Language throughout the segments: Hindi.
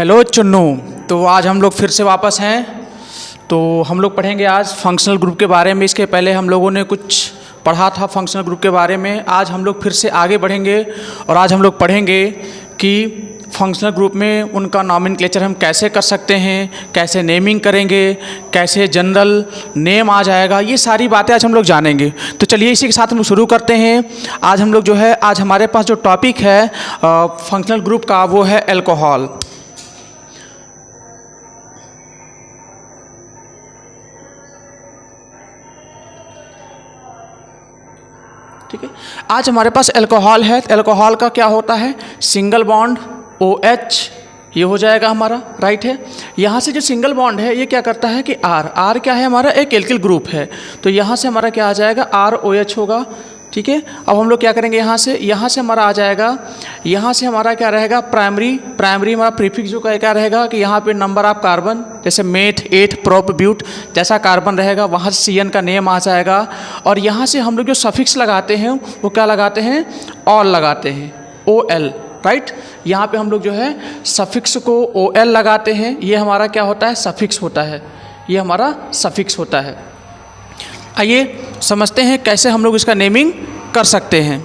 हेलो चुन्नू। तो आज हम लोग फिर से वापस हैं। तो हम लोग पढ़ेंगे आज फंक्शनल ग्रुप के बारे में। इसके पहले हम लोगों ने कुछ पढ़ा था फंक्शनल ग्रुप के बारे में। आज हम लोग फिर से आगे बढ़ेंगे और आज हम लोग पढ़ेंगे कि फंक्शनल ग्रुप में उनका नॉमेनक्लेचर हम कैसे कर सकते हैं, कैसे नेमिंग करेंगे, कैसे जनरल नेम आ जाएगा, ये सारी बातें आज हम लोग जानेंगे। तो चलिए इसी के साथ हम शुरू करते हैं। आज हम लोग जो है, आज हमारे पास जो टॉपिक है फंक्शनल ग्रुप का वो है अल्कोहल। ठीक है, आज हमारे पास अल्कोहल है। अल्कोहल का क्या होता है, सिंगल बॉन्ड OH, ये हो जाएगा हमारा, राइट है। यहाँ से जो सिंगल बॉन्ड है ये क्या करता है कि R क्या है हमारा, एक एल्किल ग्रुप है। तो यहाँ से हमारा क्या आ जाएगा, ROH होगा। ठीक है, अब हम लोग क्या करेंगे, यहाँ से हमारा आ जाएगा, यहाँ से हमारा क्या रहेगा, प्राइमरी हमारा प्रीफिक्स जो क्या रहेगा कि यहाँ पे नंबर ऑफ कार्बन, जैसे मेथ, एथ, प्रोप, ब्यूट जैसा कार्बन रहेगा, वहाँ से CN का नेम आ जाएगा। और यहाँ से हम लोग जो सफिक्स लगाते हैं वो क्या लगाते हैं, ऑल लगाते हैं, OL, राइट। यहाँ पे हम लोग जो है सफिक्स को OL लगाते हैं। ये हमारा क्या होता है, सफिक्स होता है, ये हमारा सफिक्स होता है। आइए समझते हैं कैसे हम लोग इसका नेमिंग कर सकते हैं।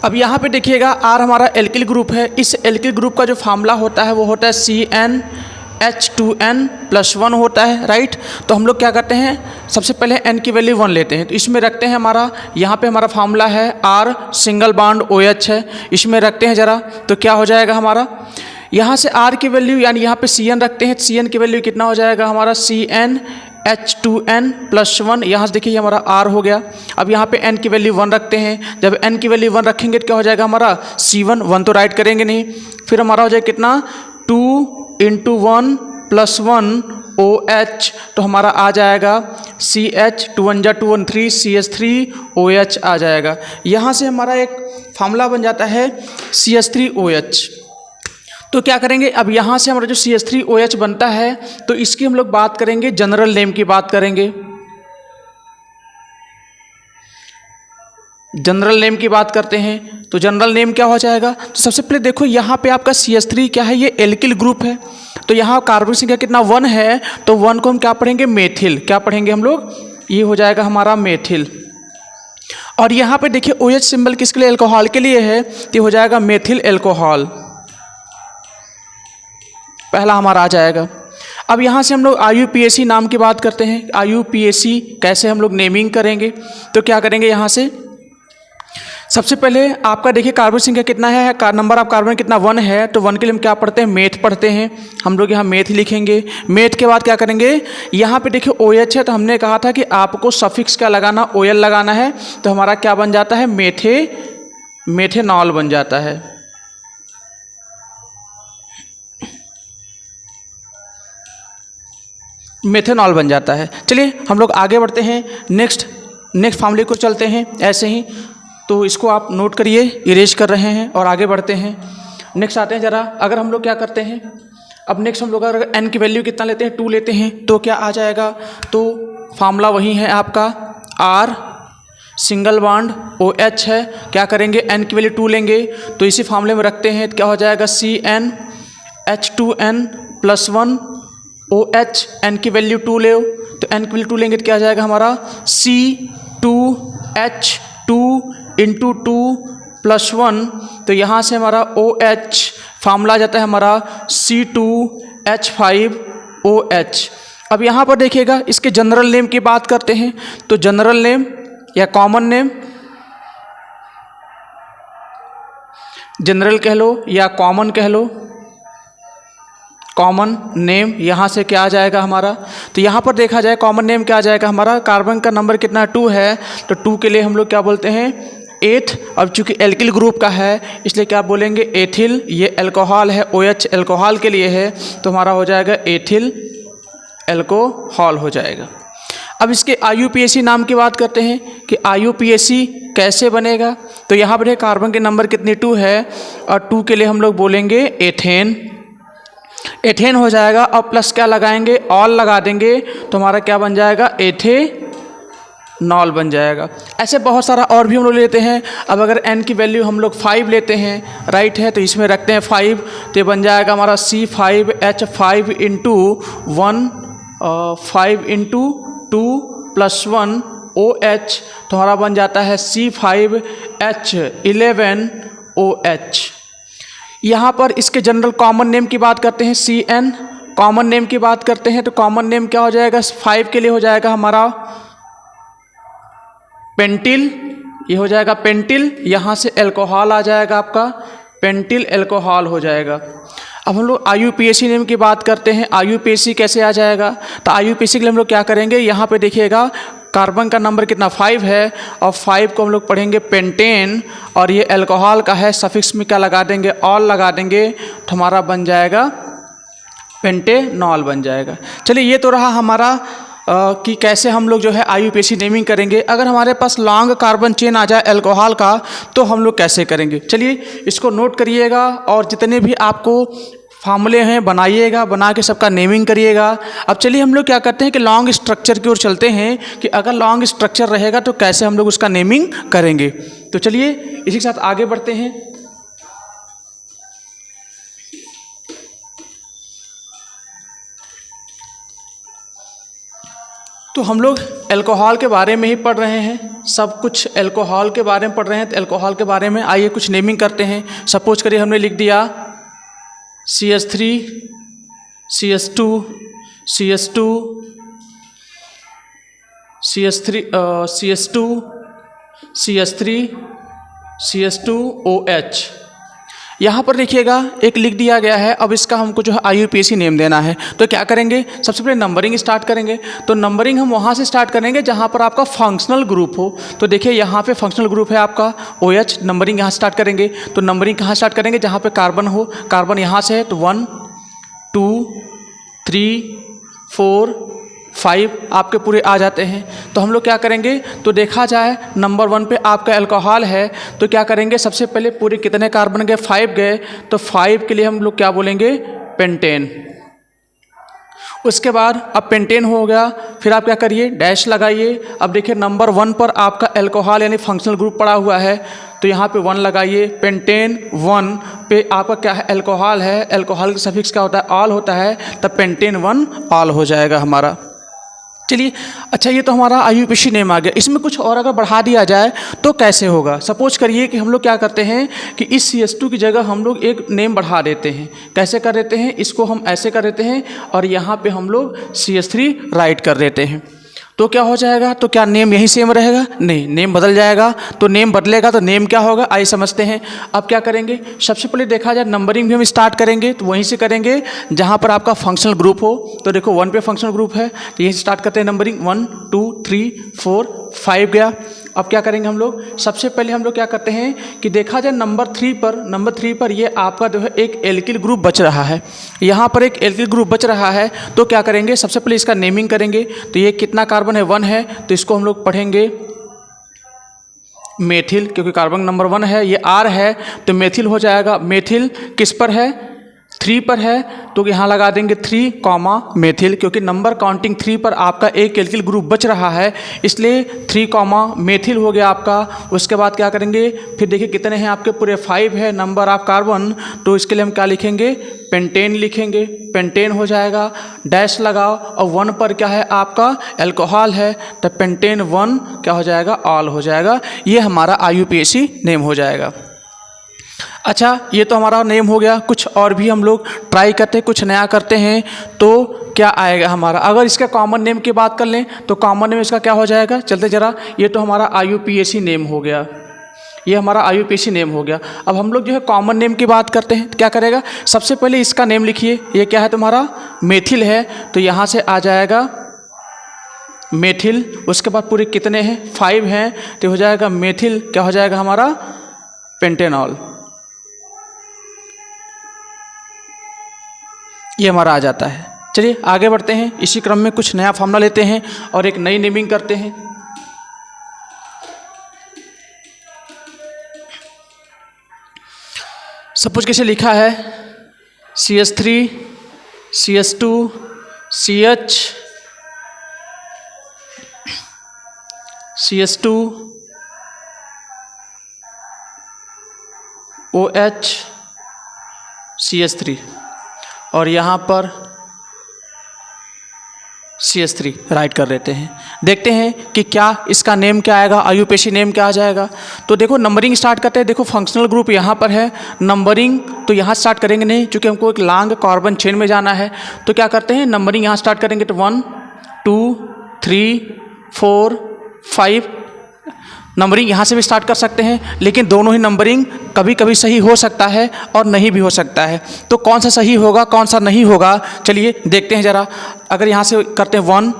अब यहाँ पे देखिएगा R हमारा एल्किल ग्रुप है। इस एल्किल ग्रुप का जो फार्मूला होता है वो होता है CnH2n+1 होता है, राइट। तो हम लोग क्या करते हैं, सबसे पहले n की वैल्यू 1 लेते हैं। तो इसमें रखते हैं हमारा, यहाँ पे हमारा फार्मूला है R सिंगल बॉन्ड OH है, इसमें रखते हैं ज़रा। तो क्या हो जाएगा हमारा, यहाँ से R की वैल्यू यानी यहाँ पे CN रखते हैं। CN की वैल्यू कितना हो जाएगा हमारा, CnH2n+1। यहाँ से देखिए हमारा R हो गया। अब यहाँ पे n की वैल्यू 1 रखते हैं। जब n की वैल्यू 1 रखेंगे तो क्या हो जाएगा हमारा, C1, 1 तो राइट करेंगे नहीं। फिर हमारा हो जाएगा कितना, 2 × 1 + 1 OH। तो हमारा आ जाएगा CH, 2 × 1 = 2 × 3 CH3OH आ जाएगा। यहाँ से हमारा एक फार्मूला बन जाता है CH3OH। तो क्या करेंगे, अब यहाँ से हमारा जो CH3OH बनता है तो इसकी हम लोग बात करेंगे, जनरल नेम की बात करेंगे। जनरल नेम की बात करते हैं तो जनरल नेम क्या हो जाएगा, तो सबसे पहले देखो यहाँ पे आपका CH3 क्या है, ये एल्किल ग्रुप है। तो यहाँ कार्बन संख्या कितना 1 है, तो 1 को हम क्या पढ़ेंगे, मेथिल, क्या पढ़ेंगे हम लोग, ये हो जाएगा हमारा मेथिल। और यहाँ पे देखिए OH सिंबल किसके लिए, अल्कोहल के लिए है, तो ये हो जाएगा मेथिल अल्कोहल, पहला हमारा आ जाएगा। अब यहाँ से हम लोग IUPAC नाम की बात करते हैं। IUPAC कैसे हम लोग नेमिंग करेंगे, तो क्या करेंगे, यहाँ से सबसे पहले आपका देखिए कार्बन संख्या कितना है, नंबर ऑफ कार्बन कितना 1 है। तो 1 के लिए हम क्या पढ़ते हैं, मेथ पढ़ते हैं। हम लोग यहाँ मेथ लिखेंगे। मेथ के बाद क्या करेंगे, यहाँ पे देखिए OH है, तो हमने कहा था कि आपको सफिक्स क्या लगाना, OL लगाना है। तो हमारा क्या बन जाता है, मेथेनॉल बन जाता है। मेथेनॉल बन जाता है। चलिए हम लोग आगे बढ़ते हैं, नेक्स्ट फार्मूले को चलते हैं ऐसे ही। तो इसको आप नोट करिए, इरेज कर रहे हैं और आगे बढ़ते हैं। नेक्स्ट आते हैं ज़रा, अगर हम लोग क्या करते हैं, अब नेक्स्ट हम लोग अगर n की वैल्यू कितना लेते हैं, 2 लेते हैं, तो क्या आ जाएगा, तो फार्मूला वही है आपका, R सिंगल बॉन्ड OH है। क्या करेंगे, n की वैल्यू 2 लेंगे, तो इसी फार्मूले में रखते हैं। तो क्या हो जाएगा, CnH2n+1 OH, n की वैल्यू 2 ले, तो n की वैल्यू 2 लेंगे तो क्या आ जाएगा हमारा, C2H2 × 2 + 1। तो यहाँ से हमारा OH फार्मूला आ जाता है हमारा C2H5OH। अब यहाँ पर देखिएगा इसके जनरल नेम की बात करते हैं। तो जनरल नेम या कॉमन नेम, जनरल कह लो या कॉमन कह लो, कॉमन नेम यहाँ से क्या आ जाएगा हमारा, तो यहाँ पर देखा जाए कॉमन नेम क्या आ जाएगा हमारा, कार्बन का नंबर कितना 2 है, तो 2 के लिए हम लोग क्या बोलते हैं, 8। अब चूंकि एल्किल ग्रुप का है इसलिए क्या बोलेंगे, एथिल। ये अल्कोहल है, OH अल्कोहल के लिए है, तो हमारा हो जाएगा एथिल अल्कोहल हो जाएगा। अब इसके IUPAC नाम की बात करते हैं कि IUPAC कैसे बनेगा। तो यहाँ पर कार्बन के नंबर कितनी 2 है और 2 के लिए हम लोग बोलेंगे एथेन। एथेन हो जाएगा। अब प्लस क्या लगाएंगे, ऑल लगा देंगे तो हमारा क्या बन जाएगा, एथेनॉल बन जाएगा। ऐसे बहुत सारा और भी हम लोग लेते हैं। अब अगर n की वैल्यू हम लोग 5 लेते हैं, राइट है, तो इसमें रखते हैं 5, तो ये बन जाएगा हमारा C5H5 into 1 5 into 2 plus 1 OH, तो हमारा बन जाता है C5H11OH। यहाँ पर इसके जनरल कॉमन नेम की बात करते हैं, CN कॉमन नेम की बात करते हैं, तो कॉमन नेम क्या हो जाएगा, 5 के लिए हो जाएगा हमारा पेंटिल, ये हो जाएगा पेंटिल, यहाँ से अल्कोहल आ जाएगा आपका, पेंटिल अल्कोहल हो जाएगा। अब हम लोग IUPAC नेम की बात करते हैं, IUPAC कैसे आ जाएगा, तो IUPAC के लिए हम लोग क्या करेंगे, यहाँ पे देखिएगा कार्बन का नंबर कितना 5 है, और 5 को हम लोग पढ़ेंगे पेंटेन, और ये अल्कोहल का है, सफिक्स में क्या लगा देंगे, ऑल लगा देंगे, तो हमारा बन जाएगा पेंटेनॉल बन जाएगा। चलिए ये तो रहा हमारा कि कैसे हम लोग जो है IUPAC नेमिंग करेंगे। अगर हमारे पास लॉन्ग कार्बन चेन आ जाए अल्कोहल का तो हम लोग कैसे करेंगे, चलिए इसको नोट करिएगा, और जितने भी आपको फार्मूले हैं बनाइएगा, बना के सबका नेमिंग करिएगा। अब चलिए हम लोग क्या करते हैं कि लॉन्ग स्ट्रक्चर की ओर चलते हैं, कि अगर लॉन्ग स्ट्रक्चर रहेगा तो कैसे हम लोग उसका नेमिंग करेंगे। तो चलिए इसी के साथ आगे बढ़ते हैं। तो हम लोग अल्कोहल के बारे में ही पढ़ रहे हैं, सब कुछ अल्कोहल के बारे में पढ़ रहे हैं, तो अल्कोहल के बारे में आइए कुछ नेमिंग करते हैं। सपोज करिए हमने लिख दिया CH3 CH2 CH2 CH3 CH2 CH3 CH2OH। यहाँ पर देखिएगा एक लिख दिया गया है। अब इसका हमको जो है IUPAC नेम देना है, तो क्या करेंगे, सबसे पहले नंबरिंग स्टार्ट करेंगे। तो नंबरिंग हम वहाँ से स्टार्ट करेंगे जहाँ पर आपका फंक्शनल ग्रुप हो। तो देखिए यहाँ पे फंक्शनल ग्रुप है आपका OH, नंबरिंग यहाँ स्टार्ट करेंगे। तो नंबरिंग कहाँ स्टार्ट करेंगे, जहाँ पे कार्बन हो, कार्बन यहाँ से है तो 1 2 3 4 5 आपके पूरे आ जाते हैं। तो हम लोग क्या करेंगे, तो देखा जाए नंबर 1 पे आपका अल्कोहल है, तो क्या करेंगे, सबसे पहले पूरे कितने कार्बन गए, 5 गए, तो 5 के लिए हम लोग क्या बोलेंगे, पेंटेन। उसके बाद अब पेंटेन हो गया, फिर आप क्या करिए, डैश लगाइए। अब देखिए नंबर 1 पर आपका अल्कोहल यानी फंक्शनल ग्रुप पड़ा हुआ है, तो यहाँ पे 1 लगाइए। पेंटेन 1 पे आपका क्या है, अल्कोहल है, अल्कोहल का सफिक्स क्या होता है, ऑल होता है, तब पेंटेन 1 ऑल हो जाएगा हमारा। चलिए अच्छा, ये तो हमारा IUPAC नेम आ गया। इसमें कुछ और अगर बढ़ा दिया जाए तो कैसे होगा। सपोज करिए कि हम लोग क्या करते हैं कि इस CH2 की जगह हम लोग एक नेम बढ़ा देते हैं। कैसे कर देते हैं, इसको हम ऐसे कर देते हैं और यहाँ पे हम लोग CH3 राइट कर देते हैं। तो क्या हो जाएगा, तो क्या नेम यही सेम रहेगा, नहीं, नेम बदल जाएगा। तो नेम बदलेगा तो नेम क्या होगा, आइए समझते हैं। अब क्या करेंगे, सबसे पहले देखा जाए नंबरिंग भी हम स्टार्ट करेंगे, तो वहीं से करेंगे जहाँ पर आपका फंक्शनल ग्रुप हो। तो देखो 1 पे फंक्शनल ग्रुप है, तो यहीं से स्टार्ट करते हैं नंबरिंग, 1 2 3 4 5 गया। अब क्या करेंगे हम लोग, सबसे पहले हम लोग क्या करते हैं कि देखा जाए नंबर 3 पर ये आपका जो है एक एल्किल ग्रुप बच रहा है, यहाँ पर एक एल्किल ग्रुप बच रहा है। तो क्या करेंगे, सबसे पहले इसका नेमिंग करेंगे। तो ये कितना कार्बन है, 1 है, तो इसको हम लोग पढ़ेंगे मेथिल, क्योंकि कार्बन नंबर 1 है, ये R है, तो मेथिल हो जाएगा। मेथिल किस पर है, 3 पर है, तो यहाँ लगा देंगे 3 मेथिल, क्योंकि नंबर काउंटिंग 3 पर आपका एक एल्किल ग्रुप बच रहा है, इसलिए 3 मेथिल हो गया आपका। उसके बाद क्या करेंगे, फिर देखिए कितने हैं आपके, पूरे 5 है नंबर ऑफ कार्बन, तो इसके लिए हम क्या लिखेंगे, पेंटेन लिखेंगे, पेंटेन हो जाएगा। डैश लगाओ और 1 पर क्या है आपका अल्कोहल है, तो पेंटेन 1 क्या हो जाएगा, ऑल हो जाएगा। ये हमारा IUPAC नेम हो जाएगा। अच्छा, ये तो हमारा नेम हो गया। कुछ और भी हम लोग ट्राई करते हैं, कुछ नया करते हैं, तो क्या आएगा हमारा। अगर इसका कॉमन नेम की बात कर लें तो कॉमन नेम इसका क्या हो जाएगा, चलते ज़रा। ये तो हमारा IUPAC नेम हो गया, ये हमारा IUPAC नेम हो गया। अब हम लोग जो है कॉमन नेम की बात करते हैं, तो क्या करेगा, सबसे पहले इसका नेम लिखिए। ये क्या है तुम्हारा, मेथिल है, तो यहाँ से आ जाएगा मेथिल। उसके बाद पूरे कितने हैं, 5 हैं, तो हो जाएगा मेथिल, क्या हो जाएगा हमारा, पेंटेनॉल। ये हमारा आ जाता है। चलिए आगे बढ़ते हैं, इसी क्रम में कुछ नया फार्मूला लेते हैं और एक नई नेमिंग करते हैं। सपोज कैसे लिखा है, CH3 CH2 CH CH2 OH CH3 और यहाँ पर CH3 राइट कर लेते हैं। देखते हैं कि क्या इसका नेम क्या आएगा, IUPAC नेम क्या आ जाएगा। तो देखो नंबरिंग स्टार्ट करते हैं। देखो फंक्शनल ग्रुप यहाँ पर है, नंबरिंग तो यहाँ स्टार्ट करेंगे नहीं क्योंकि हमको एक लॉन्ग कार्बन चेन में जाना है। तो क्या करते हैं, नंबरिंग यहाँ स्टार्ट करेंगे तो 1 2 3 4 5 नंबरिंग यहाँ से भी स्टार्ट कर सकते हैं, लेकिन दोनों ही नंबरिंग कभी कभी सही हो सकता है और नहीं भी हो सकता है। तो कौन सा सही होगा कौन सा नहीं होगा, चलिए देखते हैं ज़रा। अगर यहाँ से करते हैं 1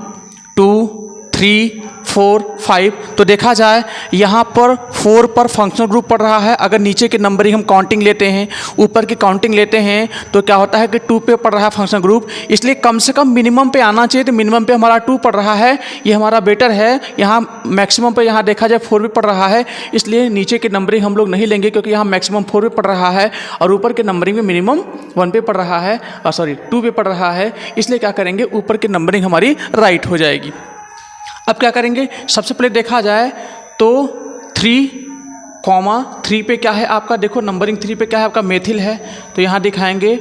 2 3 4 5 तो देखा जाए यहाँ पर 4 पर फंक्शनल ग्रुप पड़ रहा है। अगर नीचे की नंबरिंग हम काउंटिंग लेते हैं, ऊपर की काउंटिंग लेते हैं तो क्या होता है कि 2 पे पड़ रहा है फंक्शनल ग्रुप, इसलिए कम से कम मिनिमम पे आना चाहिए। तो मिनिमम पे हमारा 2 पड़ रहा है, ये हमारा बेटर है। यहाँ मैक्सिमम पे यहाँ देखा जाए 4 भी पड़ रहा है, इसलिए नीचे की नंबरिंग हम लोग नहीं लेंगे क्योंकि यहाँ मैक्सिमम 4 भी पड़ रहा है और ऊपर की नंबरिंग में मिनिमम 1 पे पड़ रहा है, 2 पे पड़ रहा है। इसलिए क्या करेंगे, ऊपर की नंबरिंग हमारी राइट हो जाएगी। अब क्या करेंगे, सबसे पहले देखा जाए तो 3 पे क्या है आपका, देखो नंबरिंग 3 पे क्या है आपका, मेथिल है। तो यहाँ दिखाएंगे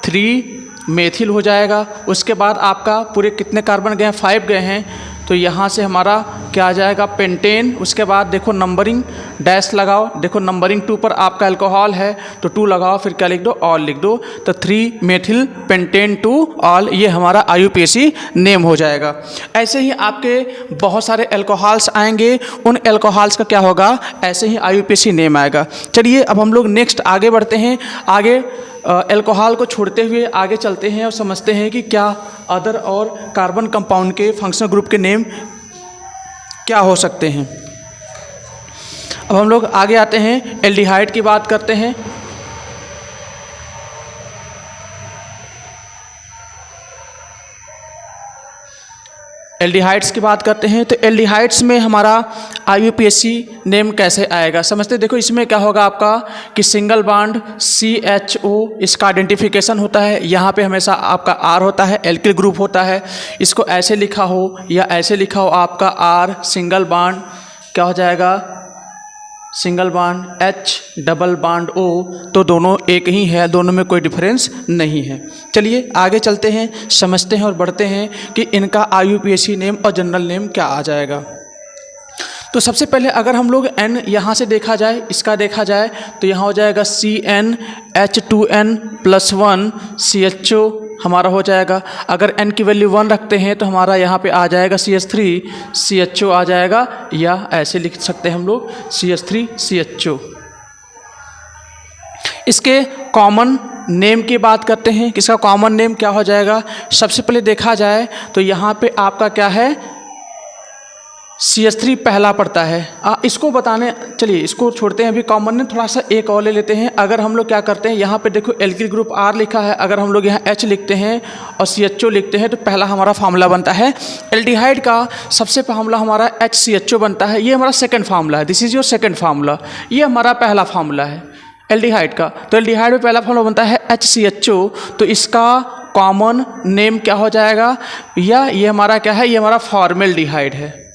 3 मेथिल हो जाएगा। उसके बाद आपका पूरे कितने कार्बन गए हैं, 5 गए हैं। तो यहाँ से हमारा क्या आ जाएगा, पेंटेन। उसके बाद देखो नंबरिंग डैश लगाओ, देखो नंबरिंग 2 पर आपका अल्कोहल है तो 2 लगाओ, फिर क्या लिख दो, ऑल लिख दो। तो 3 मेथिल पेंटेन 2 ऑल, ये हमारा IUPAC नेम हो जाएगा। ऐसे ही आपके बहुत सारे अल्कोहल्स आएंगे, उन अल्कोहल्स का क्या होगा, ऐसे ही IUPAC नेम आएगा। चलिए अब हम लोग नेक्स्ट आगे बढ़ते हैं। आगे अल्कोहल को छोड़ते हुए आगे चलते हैं और समझते हैं कि क्या अदर और कार्बन कंपाउंड के फंक्शनल ग्रुप के नेम क्या हो सकते हैं। अब हम लोग आगे आते हैं, एल्डिहाइड की बात करते हैं। एल्डिहाइड्स की बात करते हैं तो एल्डिहाइड्स में हमारा IUPAC नेम कैसे आएगा, समझते। देखो इसमें क्या होगा आपका कि सिंगल बॉन्ड CHO, इसका आइडेंटिफिकेशन होता है। यहाँ पे हमेशा आपका R होता है, एल्किल ग्रुप होता है। इसको ऐसे लिखा हो या ऐसे लिखा हो, आपका R सिंगल बॉन्ड क्या हो जाएगा, single bond H double bond O, तो दोनों एक ही है, दोनों में कोई डिफरेंस नहीं है। चलिए आगे चलते हैं, समझते हैं और बढ़ते हैं कि इनका IUPAC नेम और जनरल नेम क्या आ जाएगा। तो सबसे पहले अगर हम लोग N यहाँ से देखा जाए, इसका देखा जाए तो यहाँ हो जाएगा CnH2n+1 CHO हमारा हो जाएगा। अगर N की वैल्यू 1 रखते हैं तो हमारा यहाँ पे आ जाएगा CH3 CHO आ जाएगा, या ऐसे लिख सकते हैं हम लोग CH3 CHO। इसके कॉमन नेम की बात करते हैं, किसका कॉमन नेम क्या हो जाएगा। सबसे पहले देखा जाए तो यहाँ पे आपका क्या है, CH3 पहला पड़ता है। इसको बताने, चलिए इसको छोड़ते हैं अभी कॉमन नेम, थोड़ा सा एक और ले लेते हैं। अगर हम लोग क्या करते हैं, यहाँ पे देखो एल्किल ग्रुप R लिखा है, अगर हम लोग यहाँ H लिखते हैं और CHO लिखते हैं तो पहला हमारा फार्मूला बनता है। एल्डिहाइड का सबसे फार्मूला हमारा HCHO बनता है, ये हमारा सेकंड फार्मूला है। This is your second formula, ये हमारा पहला फार्मूला है एल्डिहाइड का। तो एल्डिहाइड में पहला फार्मूला बनता है HCHO, तो इसका कॉमन नेम क्या हो जाएगा, या ये हमारा क्या है, ये हमारा फॉर्मेल्डिहाइड है।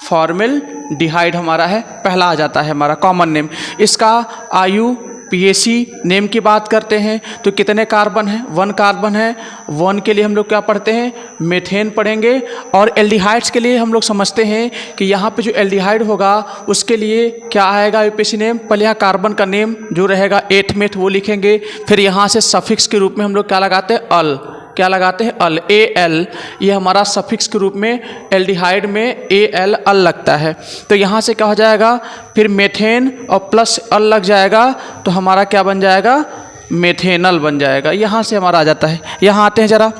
फॉर्मेल्डिहाइड हमारा है, पहला आ जाता है हमारा कॉमन नेम। इसका IUPAC नेम की बात करते हैं तो कितने कार्बन है, 1 कार्बन है। 1 के लिए हम लोग क्या पढ़ते हैं, मेथेन पढ़ेंगे। और एल्डिहाइड्स के लिए हम लोग समझते हैं कि यहाँ पे जो एल्डिहाइड होगा उसके लिए क्या आएगा IUPAC नेम, पहले यहाँ कार्बन का नेम जो रहेगा 8 मेथ वो लिखेंगे, फिर यहाँ से सफिक्स के रूप में हम लोग क्या लगाते हैं, अल, क्या लगाते हैं, अल, AL, ये हमारा सफिक्स के रूप में एल्डिहाइड में AL अल लगता है। तो यहाँ से क्या हो जाएगा, फिर मेथेन और प्लस अल लग जाएगा तो हमारा क्या बन जाएगा, मेथेनल बन जाएगा। यहाँ से हमारा आ जाता है। यहाँ आते हैं ज़रा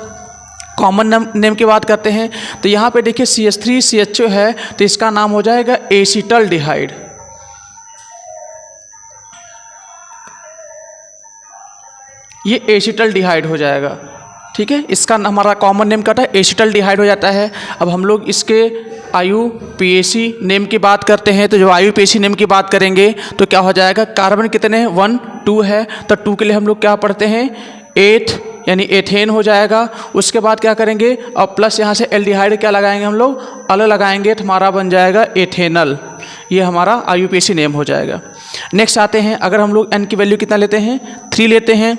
कॉमन नेम की बात करते हैं तो यहाँ पे देखिए CH3 CHO है तो इसका नाम हो जाएगा एसिटल्डिहाइड। ये एसिटल्डिहाइड हो जाएगा, ठीक है। इसका हमारा कॉमन नेम क्या था, एसिटल्डिहाइड हो जाता है। अब हम लोग इसके IUPAC नेम की बात करते हैं, तो जो IUPAC नेम की बात करेंगे तो क्या हो जाएगा, कार्बन कितने हैं, 1 2 है, तो 2 के लिए हम लोग क्या पढ़ते हैं, 8 यानी एथेन हो जाएगा। उसके बाद क्या करेंगे, और प्लस यहाँ से एल्डिहाइड क्या लगाएंगे हम लोग, अल लगाएंगे, तो हमारा बन जाएगा एथेनल। ये हमारा IUPAC नेम हो जाएगा। नेक्स्ट आते हैं, अगर हम लोग N की वैल्यू कितना लेते हैं, 3 लेते हैं,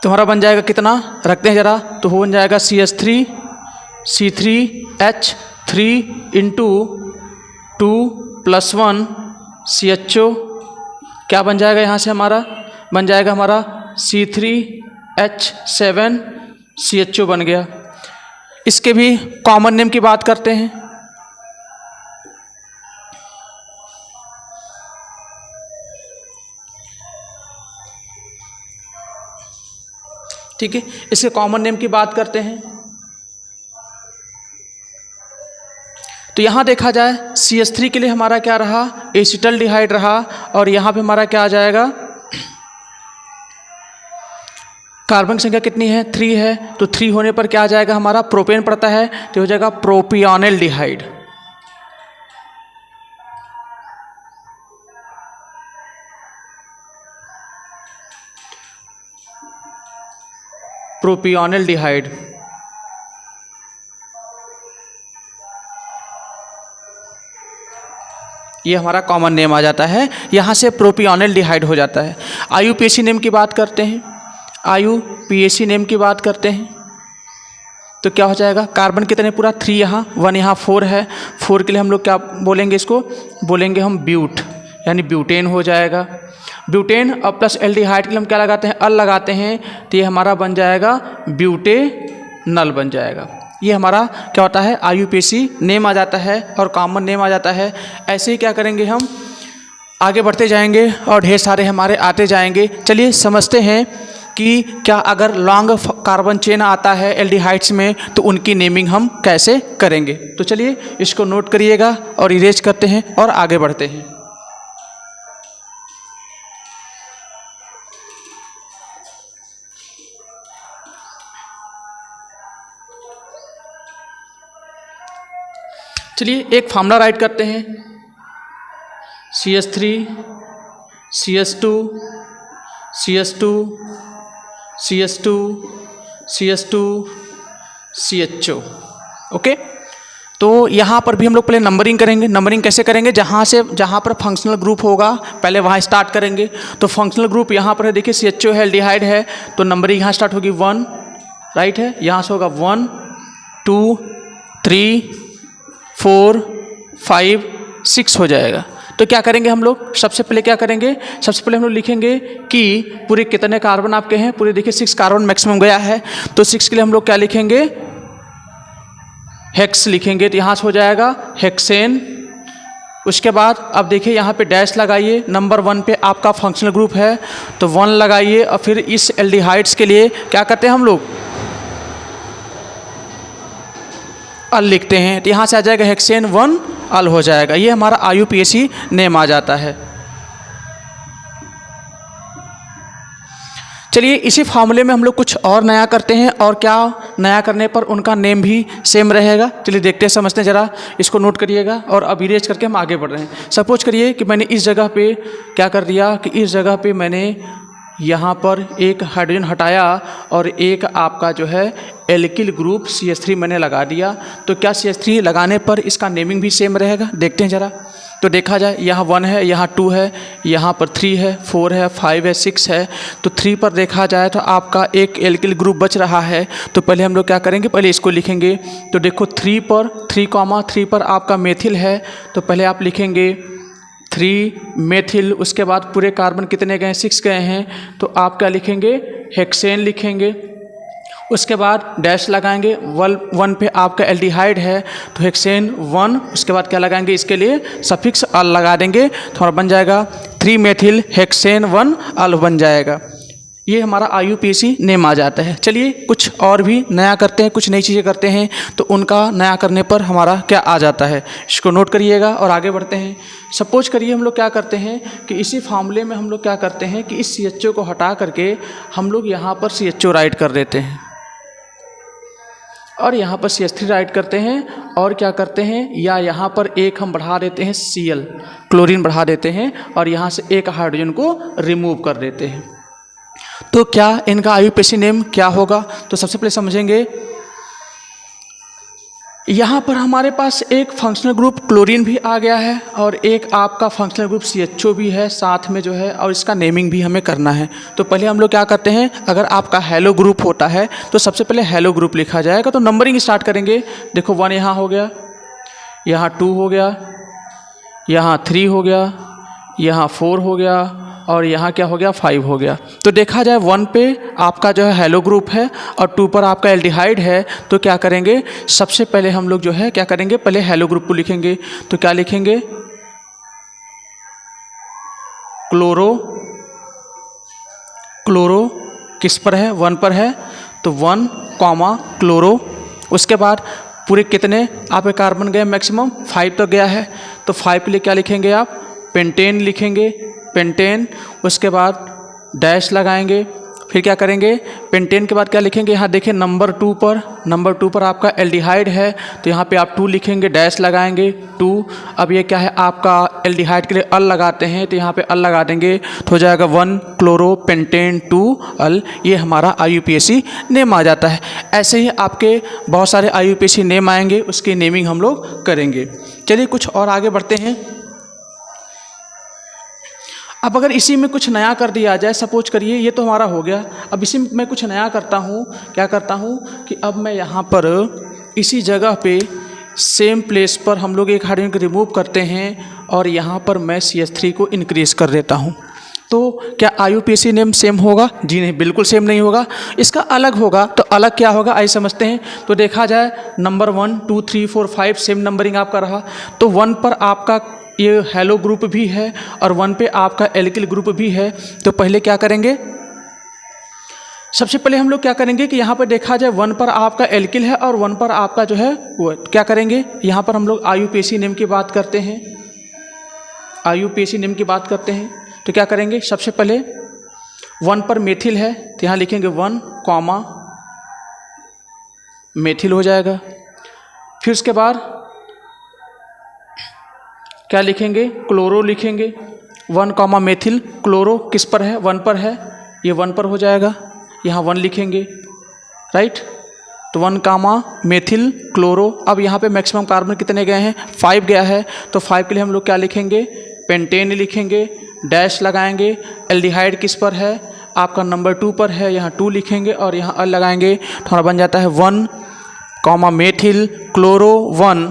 तो हमारा बन जाएगा कितना, रखते हैं जरा, तो हो बन जाएगा CH3 C3H3 इंटू 2 + 1 CHO, क्या बन जाएगा यहाँ से, हमारा बन जाएगा हमारा C3H7 CHO बन गया। इसके भी कॉमन नेम की बात करते हैं, ठीक है, इसके कॉमन नेम की बात करते हैं। तो यहाँ देखा जाए CH3 के लिए हमारा क्या रहा, एसिटल्डिहाइड रहा, और यहाँ पे हमारा क्या आ जाएगा, कार्बन संख्या कितनी है, 3 है, तो 3 होने पर क्या आ जाएगा, हमारा प्रोपेन पड़ता है, तो हो जाएगा प्रोपियोनिल्डिहाइड। प्रोपियोनिल्डिहाइड। ये हमारा कॉमन नेम आ जाता है, यहाँ से प्रोपियोनिल्डिहाइड हो जाता है। IUPAC नेम की बात करते हैं, IUPAC नेम की बात करते हैं, तो क्या हो जाएगा, कार्बन कितने, पूरा 3 यहाँ, 1 यहाँ, 4 है, 4 के लिए हम लोग क्या बोलेंगे, इसको बोलेंगे हम ब्यूट, यानी ब्यूटेन हो जाएगा। ब्यूटेन और प्लस एल्डिहाइड के लिए हम क्या लगाते हैं, अल लगाते हैं, तो ये हमारा बन जाएगा ब्यूटेनल बन जाएगा। ये हमारा क्या होता है, IUPAC नेम आ जाता है और कॉमन नेम आ जाता है। ऐसे ही क्या करेंगे, हम आगे बढ़ते जाएंगे और ढेर सारे हमारे आते जाएंगे। चलिए समझते हैं कि क्या अगर लॉन्ग कार्बन चेन आता है एल्डिहाइड्स में, तो उनकी नेमिंग हम कैसे करेंगे। तो चलिए इसको नोट करिएगा और इरेज करते हैं और आगे बढ़ते हैं। चलिए एक फार्मूला राइट करते हैं, CH3 CH2 CH2 CH2 CH2 CHO। Okay, तो यहाँ पर भी हम लोग पहले नंबरिंग करेंगे। नंबरिंग कैसे करेंगे, जहाँ पर फंक्शनल ग्रुप होगा पहले वहाँ स्टार्ट करेंगे। तो फंक्शनल ग्रुप यहाँ पर है, देखिए CHO है, एल्डिहाइड है, तो नंबरिंग यहाँ स्टार्ट होगी 1, राइट है, यहाँ से होगा 1 2 3 4 5 6 हो जाएगा। तो क्या करेंगे हम लोग, सबसे पहले क्या करेंगे, सबसे पहले हम लोग लिखेंगे कि पूरे कितने कार्बन आपके हैं, पूरे देखिए 6 कार्बन मैक्सिमम गया है, तो 6 के लिए हम लोग क्या लिखेंगे, हेक्स लिखेंगे, तो यहाँ से हो जाएगा हेक्सेन। उसके बाद अब देखिए यहाँ पे डैश लगाइए, नंबर 1 पे आपका फंक्शनल ग्रुप है, तो 1 लगाइए, और फिर इस एल्डिहाइड्स के लिए क्या करते हैं हम लोग, अल लिखते हैं, तो यहाँ से आ जाएगा हेक्सेन 1 अल हो जाएगा। ये हमारा IUPAC नेम आ जाता है। चलिए इसी फार्मूले में हम लोग कुछ और नया करते हैं, और क्या नया करने पर उनका नेम भी सेम रहेगा। चलिए देखते हैं, समझते हैं, ज़रा इसको नोट करिएगा और अब इरेज करके हम आगे बढ़ रहे हैं। सपोज करिए कि मैंने इस जगह पे क्या कर दिया कि इस जगह पे मैंने यहाँ पर एक हाइड्रोजन हटाया और एक आपका जो है एल्किल ग्रुप CH3 मैंने लगा दिया। तो क्या CH3 लगाने पर इसका नेमिंग भी सेम रहेगा, देखते हैं ज़रा। तो देखा जाए यहाँ 1 है, यहाँ 2 है, यहाँ पर 3 है, 4 है, 5 है, 6 है। तो 3 पर देखा जाए तो आपका एक एल्किल ग्रुप बच रहा है। तो पहले हम लोग क्या करेंगे, पहले इसको लिखेंगे। तो देखो 3 पर आपका मेथिल है, तो पहले आप लिखेंगे 3 मेथिल। उसके बाद पूरे कार्बन कितने गए, 6 गए हैं, तो आप क्या लिखेंगे, हेक्सेन लिखेंगे। उसके बाद डैश लगाएंगे, 1 पे आपका एल्डिहाइड है, तो हेक्सेन 1। उसके बाद क्या लगाएंगे, इसके लिए सफिक्स अल लगा देंगे, तो हमारा बन जाएगा 3 मेथिल हेक्सेन 1 अल बन जाएगा। ये हमारा IUPAC नेम आ जाता है। चलिए कुछ और भी नया करते हैं, कुछ नई चीज़ें करते हैं, तो उनका नया करने पर हमारा क्या आ जाता है, इसको नोट करिएगा और आगे बढ़ते हैं। सपोज करिए हम लोग क्या करते हैं कि इसी फार्मूले में हम लोग क्या करते हैं कि इस CHO को हटा करके हम लोग यहाँ पर CHO राइट कर देते हैं। और यहाँ पर CH3 राइट करते हैं और क्या करते हैं, या यहाँ पर एक हम बढ़ा देते हैं Cl, क्लोरीन बढ़ा देते हैं और यहाँ से एक हाइड्रोजन को रिमूव कर देते हैं। तो क्या इनका IUPAC नेम क्या होगा? तो सबसे पहले समझेंगे, यहाँ पर हमारे पास एक फंक्शनल ग्रुप क्लोरीन भी आ गया है और एक आपका फंक्शनल ग्रुप CHO भी है साथ में जो है, और इसका नेमिंग भी हमें करना है। तो पहले हम लोग क्या करते हैं, अगर आपका हेलो ग्रुप होता है तो सबसे पहले हेलो ग्रुप लिखा जाएगा। तो नंबरिंग स्टार्ट करेंगे। देखो 1 यहाँ हो गया, यहाँ 2 हो गया, यहाँ 3 हो गया, यहाँ 4 हो गया और यहाँ क्या हो गया, 5 हो गया। तो देखा जाए 1 पे आपका जो है हेलो ग्रुप है और 2 पर आपका एल्डिहाइड है। तो क्या करेंगे, सबसे पहले हम लोग जो है क्या करेंगे, पहले हेलो ग्रुप को लिखेंगे। तो क्या लिखेंगे, क्लोरो, क्लोरो किस पर है, 1 पर है, तो 1 कॉमा क्लोरो। उसके बाद पूरे कितने आपके कार्बन गए, मैक्सिमम 5 तक गया है। तो 5 के लिए क्या लिखेंगे आप, पेंटेन लिखेंगे, पेंटेन। उसके बाद डैश लगाएंगे, फिर क्या करेंगे, पेंटेन के बाद क्या लिखेंगे, यहाँ देखिए नंबर 2 पर आपका एल्डिहाइड है तो यहाँ पे आप 2 लिखेंगे, डैश लगाएंगे 2। अब ये क्या है, आपका एल्डिहाइड के लिए अल लगाते हैं तो यहाँ पे अल लगा देंगे तो हो जाएगा 1 क्लोरो पेंटेन 2 अल। ये हमारा IUPAC नेम आ जाता है। ऐसे ही आपके बहुत सारे IUPAC नेम आएंगे, उसकी नेमिंग हम लोग करेंगे। चलिए कुछ और आगे बढ़ते हैं। अब अगर इसी में कुछ नया कर दिया जाए, सपोज करिए ये तो हमारा हो गया, अब इसी में मैं कुछ नया करता हूँ। क्या करता हूँ कि अब मैं यहाँ पर इसी जगह पे सेम प्लेस पर हम लोग एक हाइड्रोजन को रिमूव करते हैं और यहाँ पर मैं CH3 को इंक्रीज़ कर देता हूँ। तो क्या IUPAC नेम सेम होगा? जी नहीं, बिल्कुल सेम नहीं होगा, इसका अलग होगा। तो अलग क्या होगा आइए समझते हैं। तो देखा जाए नंबर 1 2 3 4 5 सेम नंबरिंग आपका रहा। तो 1 पर आपका ये हेलो ग्रुप भी है और 1 पे आपका एल्किल ग्रुप भी है। तो पहले क्या करेंगे, सबसे पहले हम लोग क्या करेंगे कि यहाँ पर देखा जाए 1 पर आपका एल्किल है और 1 पर आपका जो है वो क्या करेंगे, यहाँ पर हम लोग IUPAC नेम की बात करते हैं, IUPAC नेम की बात करते हैं। तो क्या करेंगे, सबसे पहले 1 पर मेथिल है तो यहाँ लिखेंगे 1 कॉमा मेथिल हो जाएगा। फिर उसके बाद क्या लिखेंगे, क्लोरो लिखेंगे, 1 कॉमा मेथिल, क्लोरो किस पर है, 1 पर है, ये 1 पर हो जाएगा, यहाँ 1 लिखेंगे, राइट। तो 1 कॉमा मेथिल क्लोरो। अब यहाँ पे मैक्सिमम कार्बन कितने गए हैं, 5 गया है। तो 5 के लिए हम लोग क्या लिखेंगे, पेंटेन लिखेंगे, डैश लगाएंगे। एल्डिहाइड किस पर है, आपका नंबर 2 पर है, यहाँ 2 लिखेंगे और यहाँ अल लगाएंगे तो हमारा बन जाता है 1 comma methyl chloro 1,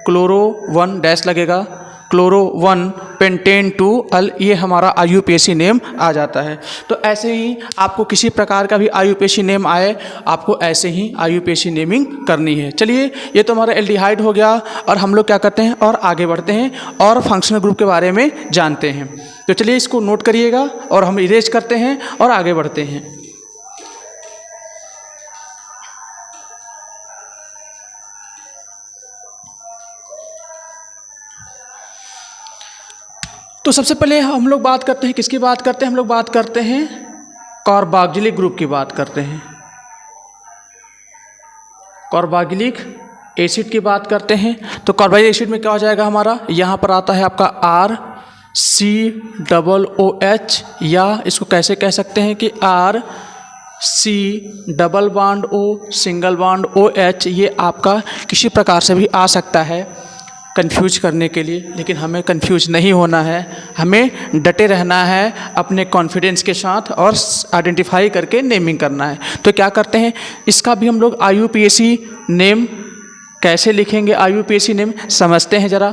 chloro 1 dash लगेगा, क्लोरो 1 पेंटेन 2 अल। ये हमारा IUPAC नेम आ जाता है। तो ऐसे ही आपको किसी प्रकार का भी IUPAC नेम आए, आपको ऐसे ही IUPAC नेमिंग करनी है। चलिए ये तो हमारा एल्डिहाइड हो गया और हम लोग क्या करते हैं और आगे बढ़ते हैं और फंक्शनल ग्रुप के बारे में जानते हैं। तो चलिए इसको नोट करिएगा और हम इरेज करते हैं और आगे बढ़ते हैं। तो सबसे पहले हम लोग बात करते हैं, किसकी बात करते हैं, हम लोग बात करते हैं कार्बोक्जिलिक ग्रुप की बात करते हैं, कार्बोक्जिलिक एसिड की बात करते हैं। तो कार्बोक्जिलिक एसिड में क्या हो जाएगा हमारा, यहाँ पर आता है आपका RCOOH, या इसको कैसे कह सकते हैं कि RC double bond O single bond OH। ये आपका किसी प्रकार से भी आ सकता है कंफ्यूज करने के लिए, लेकिन हमें कंफ्यूज नहीं होना है, हमें डटे रहना है अपने कॉन्फिडेंस के साथ और आइडेंटिफाई करके नेमिंग करना है। तो क्या करते हैं, इसका भी हम लोग IUPAC नेम कैसे लिखेंगे, IUPAC नेम समझते हैं ज़रा।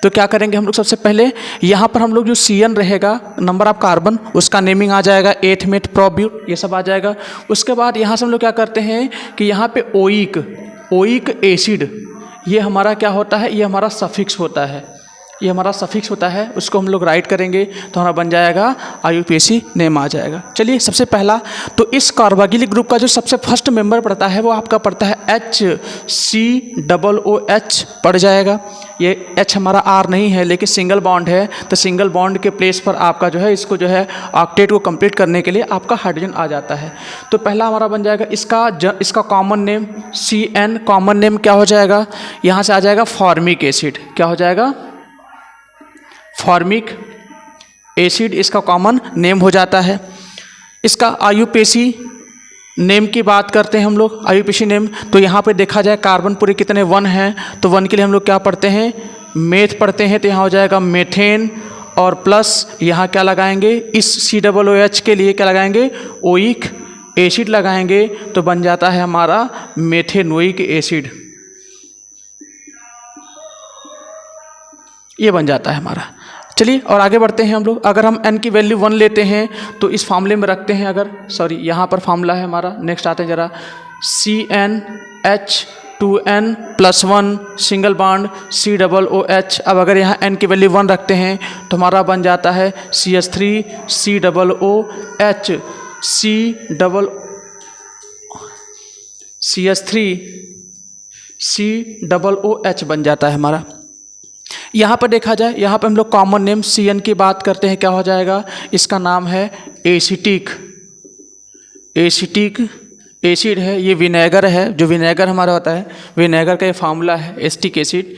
तो क्या करेंगे हम लोग, सबसे पहले यहाँ पर हम लोग जो CN रहेगा, नंबर ऑफ कार्बन, उसका नेमिंग आ जाएगा 8 मेट प्रोब्यूट, ये सब आ जाएगा। उसके बाद यहाँ से हम लोग क्या करते हैं कि यहाँ पे ओइक एसिड, ये हमारा क्या होता है, ये हमारा सफिक्स होता है, ये हमारा सफिक्स होता है, उसको हम लोग राइट करेंगे तो हमारा बन जाएगा IUPAC नेम आ जाएगा। चलिए सबसे पहला तो इस कार्बोक्जिलिक ग्रुप का जो सबसे फर्स्ट मेंबर पड़ता है वो आपका पड़ता है HCOOH पड़ जाएगा। ये H हमारा R नहीं है लेकिन सिंगल बॉन्ड है, तो सिंगल बॉन्ड के प्लेस पर आपका जो है इसको जो है ऑक्टेट को कंप्लीट करने के लिए आपका हाइड्रोजन आ जाता है। तो पहला हमारा बन जाएगा इसका common name CN, common name क्या हो जाएगा, यहाँ से आ जाएगा फॉर्मिक एसिड। क्या हो जाएगा, फॉर्मिक एसिड इसका कॉमन नेम हो जाता है। इसका IUPAC नेम की बात करते हैं हम लोग, IUPAC नेम। तो यहाँ पे देखा जाए कार्बन पूरे कितने 1 हैं, तो 1 के लिए हम लोग क्या पढ़ते हैं, मेथ पढ़ते हैं। तो यहाँ हो जाएगा मेथेन और प्लस यहाँ क्या लगाएंगे, इस COOH के लिए क्या लगाएंगे, ओइक एसिड लगाएंगे, तो बन जाता है हमारा मेथेनोइक एसिड। ये बन जाता है हमारा। चलिए और आगे बढ़ते हैं हम लोग। अगर हम N की वैल्यू 1 लेते हैं तो इस फार्मूले में रखते हैं, अगर सॉरी यहाँ पर फार्मूला है हमारा, नेक्स्ट आते हैं जरा, CnH2n+1 सिंगल बॉन्ड COOH। अब अगर यहाँ N की वैल्यू 1 रखते हैं तो हमारा बन जाता है CH3COOH, CH3COOH बन जाता है हमारा। यहाँ पर देखा जाए, यहाँ पर हम लोग कॉमन नेम CN की बात करते हैं, क्या हो जाएगा, इसका नाम है एसिटिक एसिड है। ये विनेगर है, जो विनेगर हमारा होता है, विनेगर का ये फार्मूला है एसिटिक एसिड।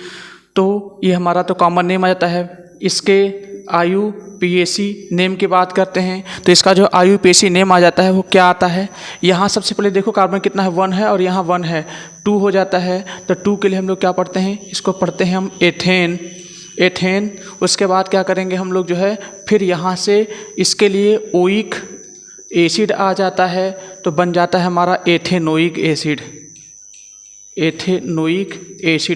तो ये हमारा तो कॉमन नेम आ जाता है। इसके IUPAC नेम की बात करते हैं तो इसका जो IUPAC नेम आ जाता है वो क्या आता है, यहाँ सबसे पहले देखो कार्बन कितना है, 1 है और यहाँ 1 है, 2 हो जाता है। तो 2 के लिए हम लोग क्या पढ़ते हैं, इसको पढ़ते हैं हम एथेन। उसके बाद क्या करेंगे हम लोग जो है, फिर यहाँ से इसके लिए ओइक एसिड आ जाता है, तो बन जाता है हमारा एथेनोइक एसिड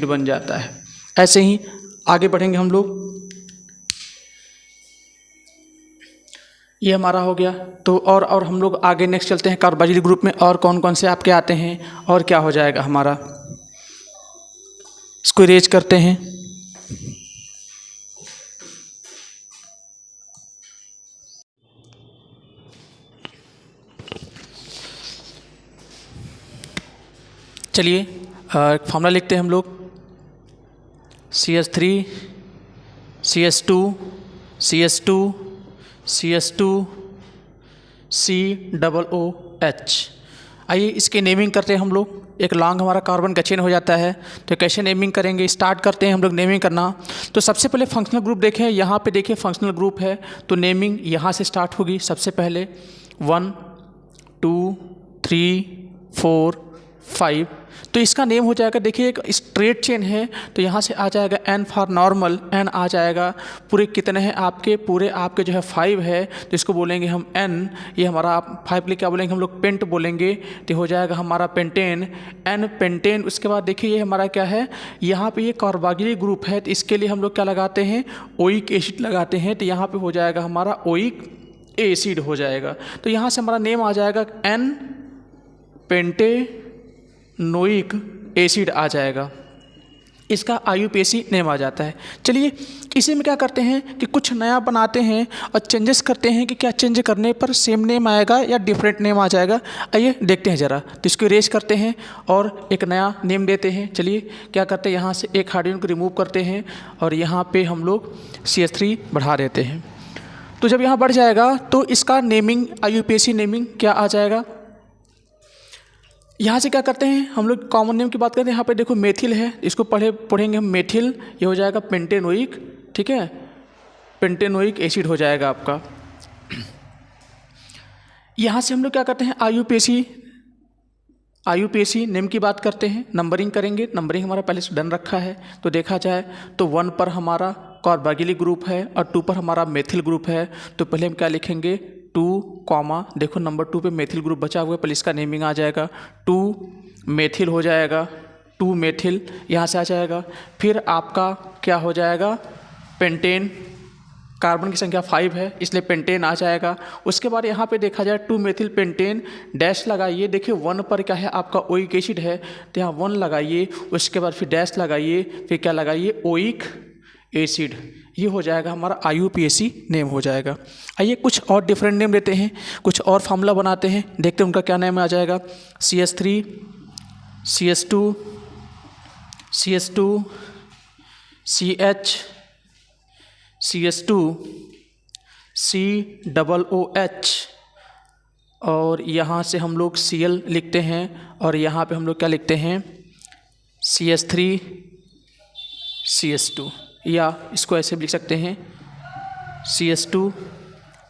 बन जाता है। ऐसे ही आगे बढ़ेंगे हम लोग। ये हमारा हो गया। तो और हम लोग आगे नेक्स्ट चलते हैं कार्बोक्सिलिक ग्रुप में, और कौन कौन से आपके आते हैं और क्या हो जाएगा हमारा, इसको इरेज करते हैं। चलिए फार्मूला लिखते हैं हम लोग, CH3 CH2 COOH। आइए इसकी नेमिंग करते हैं हम लोग। एक लॉन्ग हमारा कार्बन का चेन हो जाता है, तो कैसे नेमिंग करेंगे, स्टार्ट करते हैं हम लोग नेमिंग करना। तो सबसे पहले फंक्शनल ग्रुप देखें, यहाँ पे देखिए फंक्शनल ग्रुप है, तो नेमिंग यहाँ से स्टार्ट होगी। सबसे पहले 1 2 3 4 5, तो इसका नेम हो जाएगा, देखिए एक स्ट्रेट चेन है, तो यहाँ से आ जाएगा N फॉर नॉर्मल, N आ जाएगा। पूरे कितने हैं आपके, पूरे आपके जो है 5 है, तो इसको बोलेंगे हम N। ये हमारा 5 के लिए क्या बोलेंगे हम लोग, पेंट बोलेंगे, तो हो जाएगा हमारा पेंटेन, N पेंटेन। उसके बाद देखिए ये हमारा क्या है, यहाँ पे ये कार्बोक्सिलिक ग्रुप है, तो इसके लिए हम लोग क्या लगाते हैं, ओइक एसिड लगाते हैं, तो यहाँ पे हो जाएगा हमारा ओइक एसिड हो जाएगा। तो यहाँ से हमारा नेम आ जाएगा N पेंटेनोइक एसिड आ जाएगा, इसका IUPAC नेम आ जाता है। चलिए इसी में क्या करते हैं कि कुछ नया बनाते हैं और चेंजेस करते हैं कि क्या चेंज करने पर सेम नेम आएगा या डिफरेंट नेम आ जाएगा। आइए देखते हैं ज़रा। तो इसको इरेज करते हैं और एक नया नेम देते हैं। चलिए क्या करते हैं, यहाँ से एक हाइड्रोजन को रिमूव करते हैं और यहाँ पे हम लोग CH3 बढ़ा देते हैं। तो जब यहाँ बढ़ जाएगा तो इसका नेमिंग IUPAC नेमिंग क्या आ जाएगा। यहाँ से क्या करते हैं हम लोग, कॉमन नेम की बात करते हैं। यहाँ पे देखो मेथिल है, इसको पढ़ेंगे हम मेथिल, ये हो जाएगा पेंटेनोइक, ठीक है, पेंटेनोइक एसिड हो जाएगा आपका। यहाँ से हम लोग क्या करते हैं, IUPAC नेम की बात करते हैं, नंबरिंग करेंगे। नंबरिंग हमारा पहले से डन रखा है, तो देखा जाए तो 1 पर हमारा कार्बोक्सिलिक ग्रुप है और 2 पर हमारा मेथिल ग्रुप है। तो पहले हम क्या लिखेंगे, 2, देखो नंबर 2 पे मेथिल ग्रुप बचा हुआ है, पहले इसका नेमिंग आ जाएगा 2 मेथिल हो जाएगा, 2 मेथिल यहाँ से आ जाएगा। फिर आपका क्या हो जाएगा, पेंटेन, कार्बन की संख्या 5 है इसलिए पेंटेन आ जाएगा। उसके बाद यहाँ पे देखा जाए 2 मेथिल पेंटेन, डैश लगाइए। देखिए 1 पर क्या है आपका ओइक एसिड है, तो यहाँ 1 लगाइए, उसके बाद फिर डैश लगाइए, फिर क्या लगाइए, ओइक एसिड। ये हो जाएगा हमारा IUPAC नेम हो जाएगा। आइए कुछ और डिफरेंट नेम लेते हैं, कुछ और फार्मूला बनाते हैं, देखते हैं उनका क्या नेम आ जाएगा। CH3 CH2 CH CS2 COOH और यहाँ से हम लोग Cl लिखते हैं और यहाँ पे हम लोग क्या लिखते हैं CS3 CS2 या इसको ऐसे भी लिख सकते हैं CS2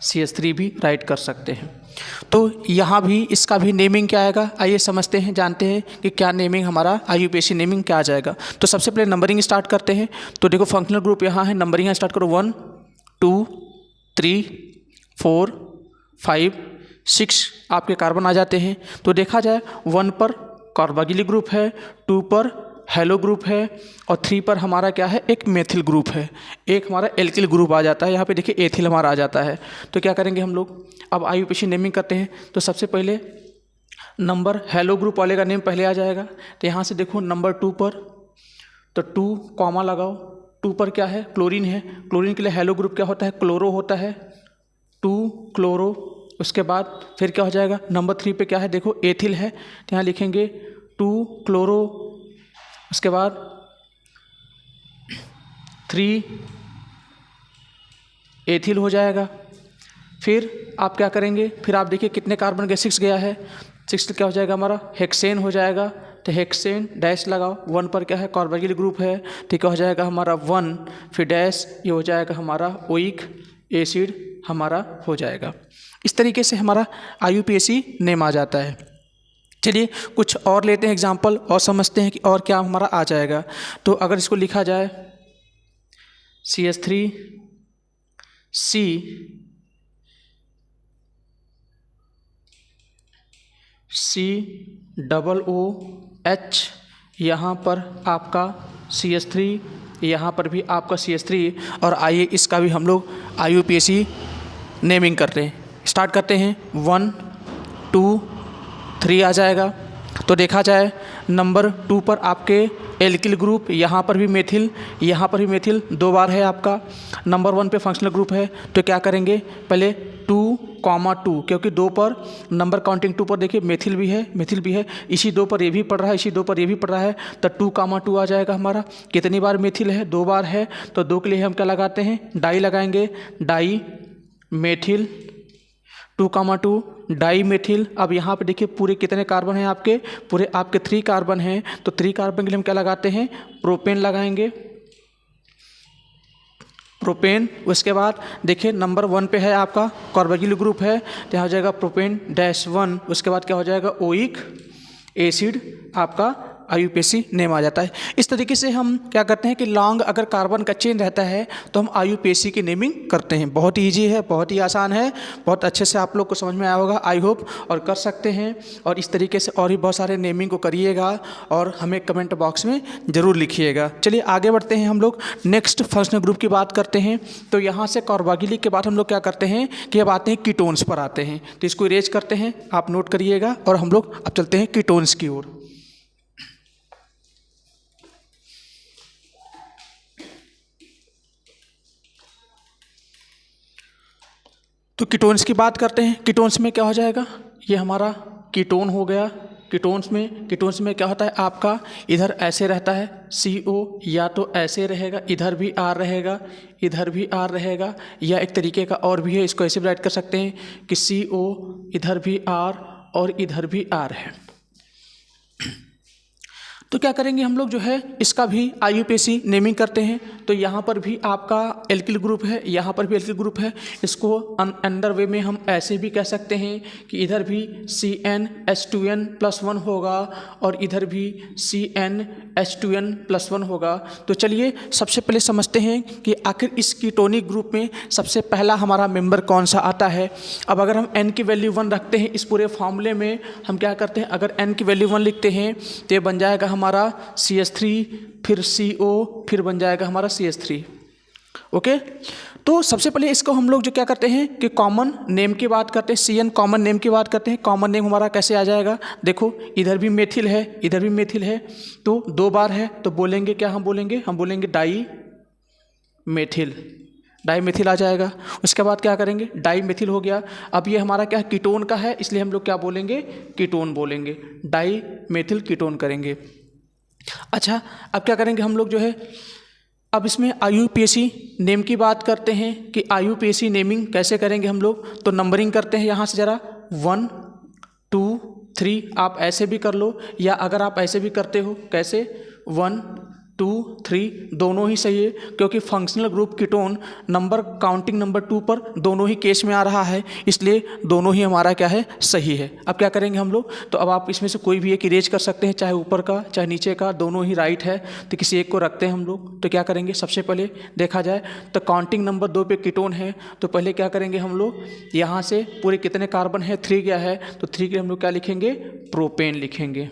CS3 भी राइट कर सकते हैं। तो यहाँ भी इसका भी नेमिंग क्या आएगा, आइए समझते हैं, जानते हैं कि क्या नेमिंग हमारा IUPAC नेमिंग क्या आ जाएगा। तो सबसे पहले नंबरिंग स्टार्ट करते हैं। तो देखो फंक्शनल ग्रुप यहाँ है, नंबरिंग यहाँ स्टार्ट करो 1 2 3 4 5 6 आपके कार्बन आ जाते हैं। तो देखा जाए 1 पर कार्बोक्सिलिक ग्रुप है, 2 पर हेलो ग्रुप है और 3 पर हमारा क्या है, एक मेथिल ग्रुप है, एक हमारा एल्किल ग्रुप आ जाता है। यहाँ पे देखिए एथिल हमारा आ जाता है। तो क्या करेंगे हम लोग, अब IUPAC नेमिंग करते हैं। तो सबसे पहले नंबर हेलो ग्रुप वाले का नेम पहले आ जाएगा। तो यहाँ से देखो नंबर 2 पर, तो 2 कॉमा लगाओ, 2 पर क्या है, क्लोरीन है। क्लोरीन के लिए हेलो ग्रुप क्या होता है, क्लोरो होता है, 2 क्लोरो। उसके बाद फिर क्या हो जाएगा, नंबर 3 पे क्या है, देखो एथिल है, तो यहाँ लिखेंगे 2 क्लोरो। उसके बाद 3 एथिल हो जाएगा। फिर आप क्या करेंगे, फिर आप देखिए कितने कार्बन गए, 6 गया है, 6 क्या हो जाएगा हमारा, हेक्सेन हो जाएगा। तो हेक्सेन डैश लगाओ, 1 पर क्या है, कार्बोक्सिलिक ग्रुप है, ठीक हो जाएगा हमारा 1, फिर डैश, ये हो जाएगा हमारा ओइक एसिड हमारा हो जाएगा। इस तरीके से हमारा IUPAC नेम आ जाता है। चलिए कुछ और लेते हैं एग्जाम्पल और समझते हैं कि और क्या हमारा आ जाएगा। तो अगर इसको लिखा जाए CS3 COOH, यहाँ पर आपका CS3, यहाँ पर भी आपका CS3। और आइए इसका भी हम लोग IUPAC नेमिंग करते हैं, स्टार्ट करते हैं। 1 2 3 आ जाएगा। तो देखा जाए नंबर 2 पर आपके एल्किल ग्रुप, यहाँ पर भी मेथिल, यहाँ पर भी मेथिल 2 बार है आपका। नंबर 1 पे फंक्शनल ग्रुप है, तो क्या करेंगे, पहले 2,2, क्योंकि 2 पर नंबर काउंटिंग 2 पर देखिए मेथिल भी है, मेथिल भी है, इसी 2 पर ये भी पड़ रहा है, इसी 2 पर ये भी पड़ रहा है, तो 2,2 आ जाएगा हमारा। कितनी बार मेथिल है, 2 बार है, तो 2 के लिए हम क्या लगाते हैं, डाई लगाएंगे, डाई मेथिल 2,2 डाई मेथिल। अब यहाँ पे देखिए पूरे कितने कार्बन हैं आपके, पूरे आपके 3 कार्बन हैं। तो 3 कार्बन के लिए हम क्या लगाते हैं, प्रोपेन लगाएंगे, प्रोपेन। उसके बाद देखिए नंबर 1 पे है आपका कार्बोक्सिलिक ग्रुप है, तो यहाँ हो जाएगा प्रोपेन -1। उसके बाद क्या हो जाएगा, ओइक एसिड आपका IUPAC नेम आ जाता है। इस तरीके से हम क्या करते हैं कि लॉन्ग अगर कार्बन का चेन रहता है तो हम IUPAC की नेमिंग करते हैं। बहुत ही ईजी है, बहुत ही आसान है, बहुत अच्छे से आप लोग को समझ में आया होगा आई होप, और कर सकते हैं। और इस तरीके से और भी बहुत सारे नेमिंग को करिएगा और हमें कमेंट बॉक्स में ज़रूर लिखिएगा। चलिए आगे बढ़ते हैं, हम लोग नेक्स्ट फंक्शनल ग्रुप की बात करते हैं। तो यहाँ से कार्बोक्सिलिक के बाद हम लोग क्या करते हैं कि अब आते हैं कीटोन्स पर आते हैं। तो इसको इरेज करते हैं, आप नोट करिएगा, और हम लोग अब चलते हैं कीटोन्स की ओर। तो कीटोन्स की बात करते हैं। कीटोन्स में क्या हो जाएगा, ये हमारा कीटोन हो गया। कीटोन्स में क्या होता है आपका, इधर ऐसे रहता है CO, या तो ऐसे रहेगा, इधर भी R रहेगा, इधर भी R रहेगा, या एक तरीके का और भी है, इसको ऐसे भी राइट कर सकते हैं कि CO इधर भी R और इधर भी R है। तो क्या करेंगे हम लोग जो है इसका भी IUPAC नेमिंग करते हैं। तो यहाँ पर भी आपका एल्किल ग्रुप है, यहाँ पर भी एल्किल ग्रुप है। इसको अंडर वे में हम ऐसे भी कह सकते हैं कि इधर भी CnH2n+1 होगा और इधर भी CnH2n+1 होगा। तो चलिए सबसे पहले समझते हैं कि आखिर इस कीटोनिक ग्रुप में सबसे पहला हमारा मेंबर कौन सा आता है। अब अगर हम n की वैल्यू 1 रखते हैं इस पूरे फॉर्मूले में, हम क्या करते हैं, अगर n की वैल्यू 1 लिखते हैं तो ये बन जाएगा हमारा CH3, फिर CO, फिर बन जाएगा हमारा CH3। ओके, तो सबसे पहले इसको हम लोग जो क्या करते हैं कि कॉमन नेम की बात करते हैं, CN कॉमन नेम की बात करते हैं। कॉमन नेम हमारा कैसे आ जाएगा, देखो इधर भी मेथिल है, इधर भी मेथिल है, तो 2 बार है, तो बोलेंगे क्या, हम बोलेंगे डाई मेथिल आ जाएगा। उसके बाद क्या करेंगे, डाई मेथिल हो गया। अब ये हमारा क्या कीटोन का है, इसलिए हम लोग क्या बोलेंगे, कीटोन बोलेंगे, डाई मेथिल कीटोन करेंगे। अच्छा, अब क्या करेंगे हम लोग जो है अब इसमें IUPAC नेम की बात करते हैं कि IUPAC नेमिंग कैसे करेंगे हम लोग। तो नंबरिंग करते हैं यहाँ से ज़रा 1 2 3, आप ऐसे भी कर लो या अगर आप ऐसे भी करते हो कैसे 1 2 3 दोनों ही सही है, क्योंकि functional group ketone number counting number 2 पर दोनों ही केस में आ रहा है, इसलिए दोनों ही हमारा क्या है सही है। अब क्या करेंगे हम लोग, तो अब आप इसमें से कोई भी एक इरेज कर सकते हैं, चाहे ऊपर का चाहे नीचे का, दोनों ही राइट है। तो किसी एक को रखते हैं हम लोग। तो क्या करेंगे, सबसे पहले देखा जाए तो काउंटिंग नंबर 2 पे कीटोन है, तो पहले क्या करेंगे हम लोग, यहाँ से पूरे कितने कार्बन है 3 गया है, तो 3 के लिए हम लोग क्या लिखेंगे, प्रोपेन लिखेंगे।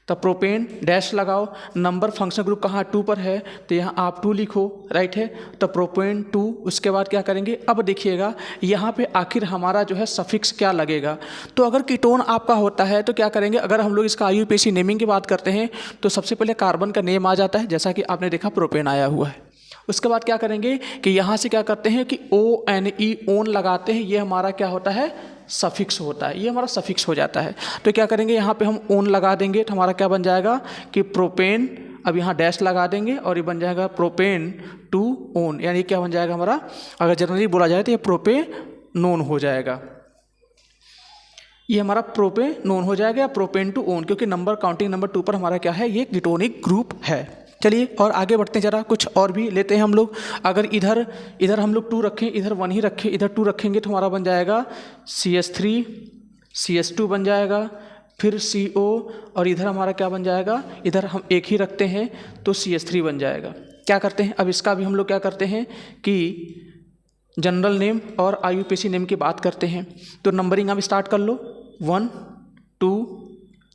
तो प्रोपेन डैश लगाओ, नंबर फंक्शन ग्रुप कहाँ 2 पर है, तो यहाँ आप 2 लिखो, राइट है। तो प्रोपेन 2, उसके बाद क्या करेंगे, अब देखिएगा यहाँ पे आखिर हमारा जो है सफिक्स क्या लगेगा। तो अगर कीटोन आपका होता है तो क्या करेंगे, अगर हम लोग इसका IUPAC नेमिंग की बात करते हैं तो सबसे पहले कार्बन का नेम आ जाता है, जैसा कि आपने देखा प्रोपेन आया हुआ है। उसके बाद क्या करेंगे कि यहाँ से क्या करते हैं कि ONE ओन लगाते हैं, ये हमारा क्या होता है सफिक्स होता है, ये हमारा सफिक्स हो जाता है। तो क्या करेंगे, यहाँ पे हम ओन लगा देंगे, तो हमारा क्या बन जाएगा कि प्रोपेन, अब यहाँ डैश लगा देंगे और ये बन जाएगा प्रोपेन 2 ओन, यानी क्या बन जाएगा हमारा, अगर जनरली बोला जाए तो ये प्रोपेनोन हो जाएगा, ये हमारा प्रोपेनोन हो जाएगा या प्रोपेन 2 ओन, क्योंकि नंबर काउंटिंग नंबर 2 पर हमारा क्या है, ये कीटोनिक ग्रुप है। चलिए और आगे बढ़ते हैं, जरा कुछ और भी लेते हैं हम लोग। अगर इधर हम लोग 2 रखें, इधर 1 ही रखें, इधर 2 रखेंगे तो हमारा बन जाएगा CH3 CH2 बन जाएगा, फिर CO, और इधर हमारा क्या बन जाएगा, इधर हम 1 ही रखते हैं तो CH3 बन जाएगा। क्या करते हैं, अब इसका भी हम लोग क्या करते हैं कि जनरल नेम और IUPAC नेम की बात करते हैं। तो नंबरिंग आप स्टार्ट कर लो, 1 2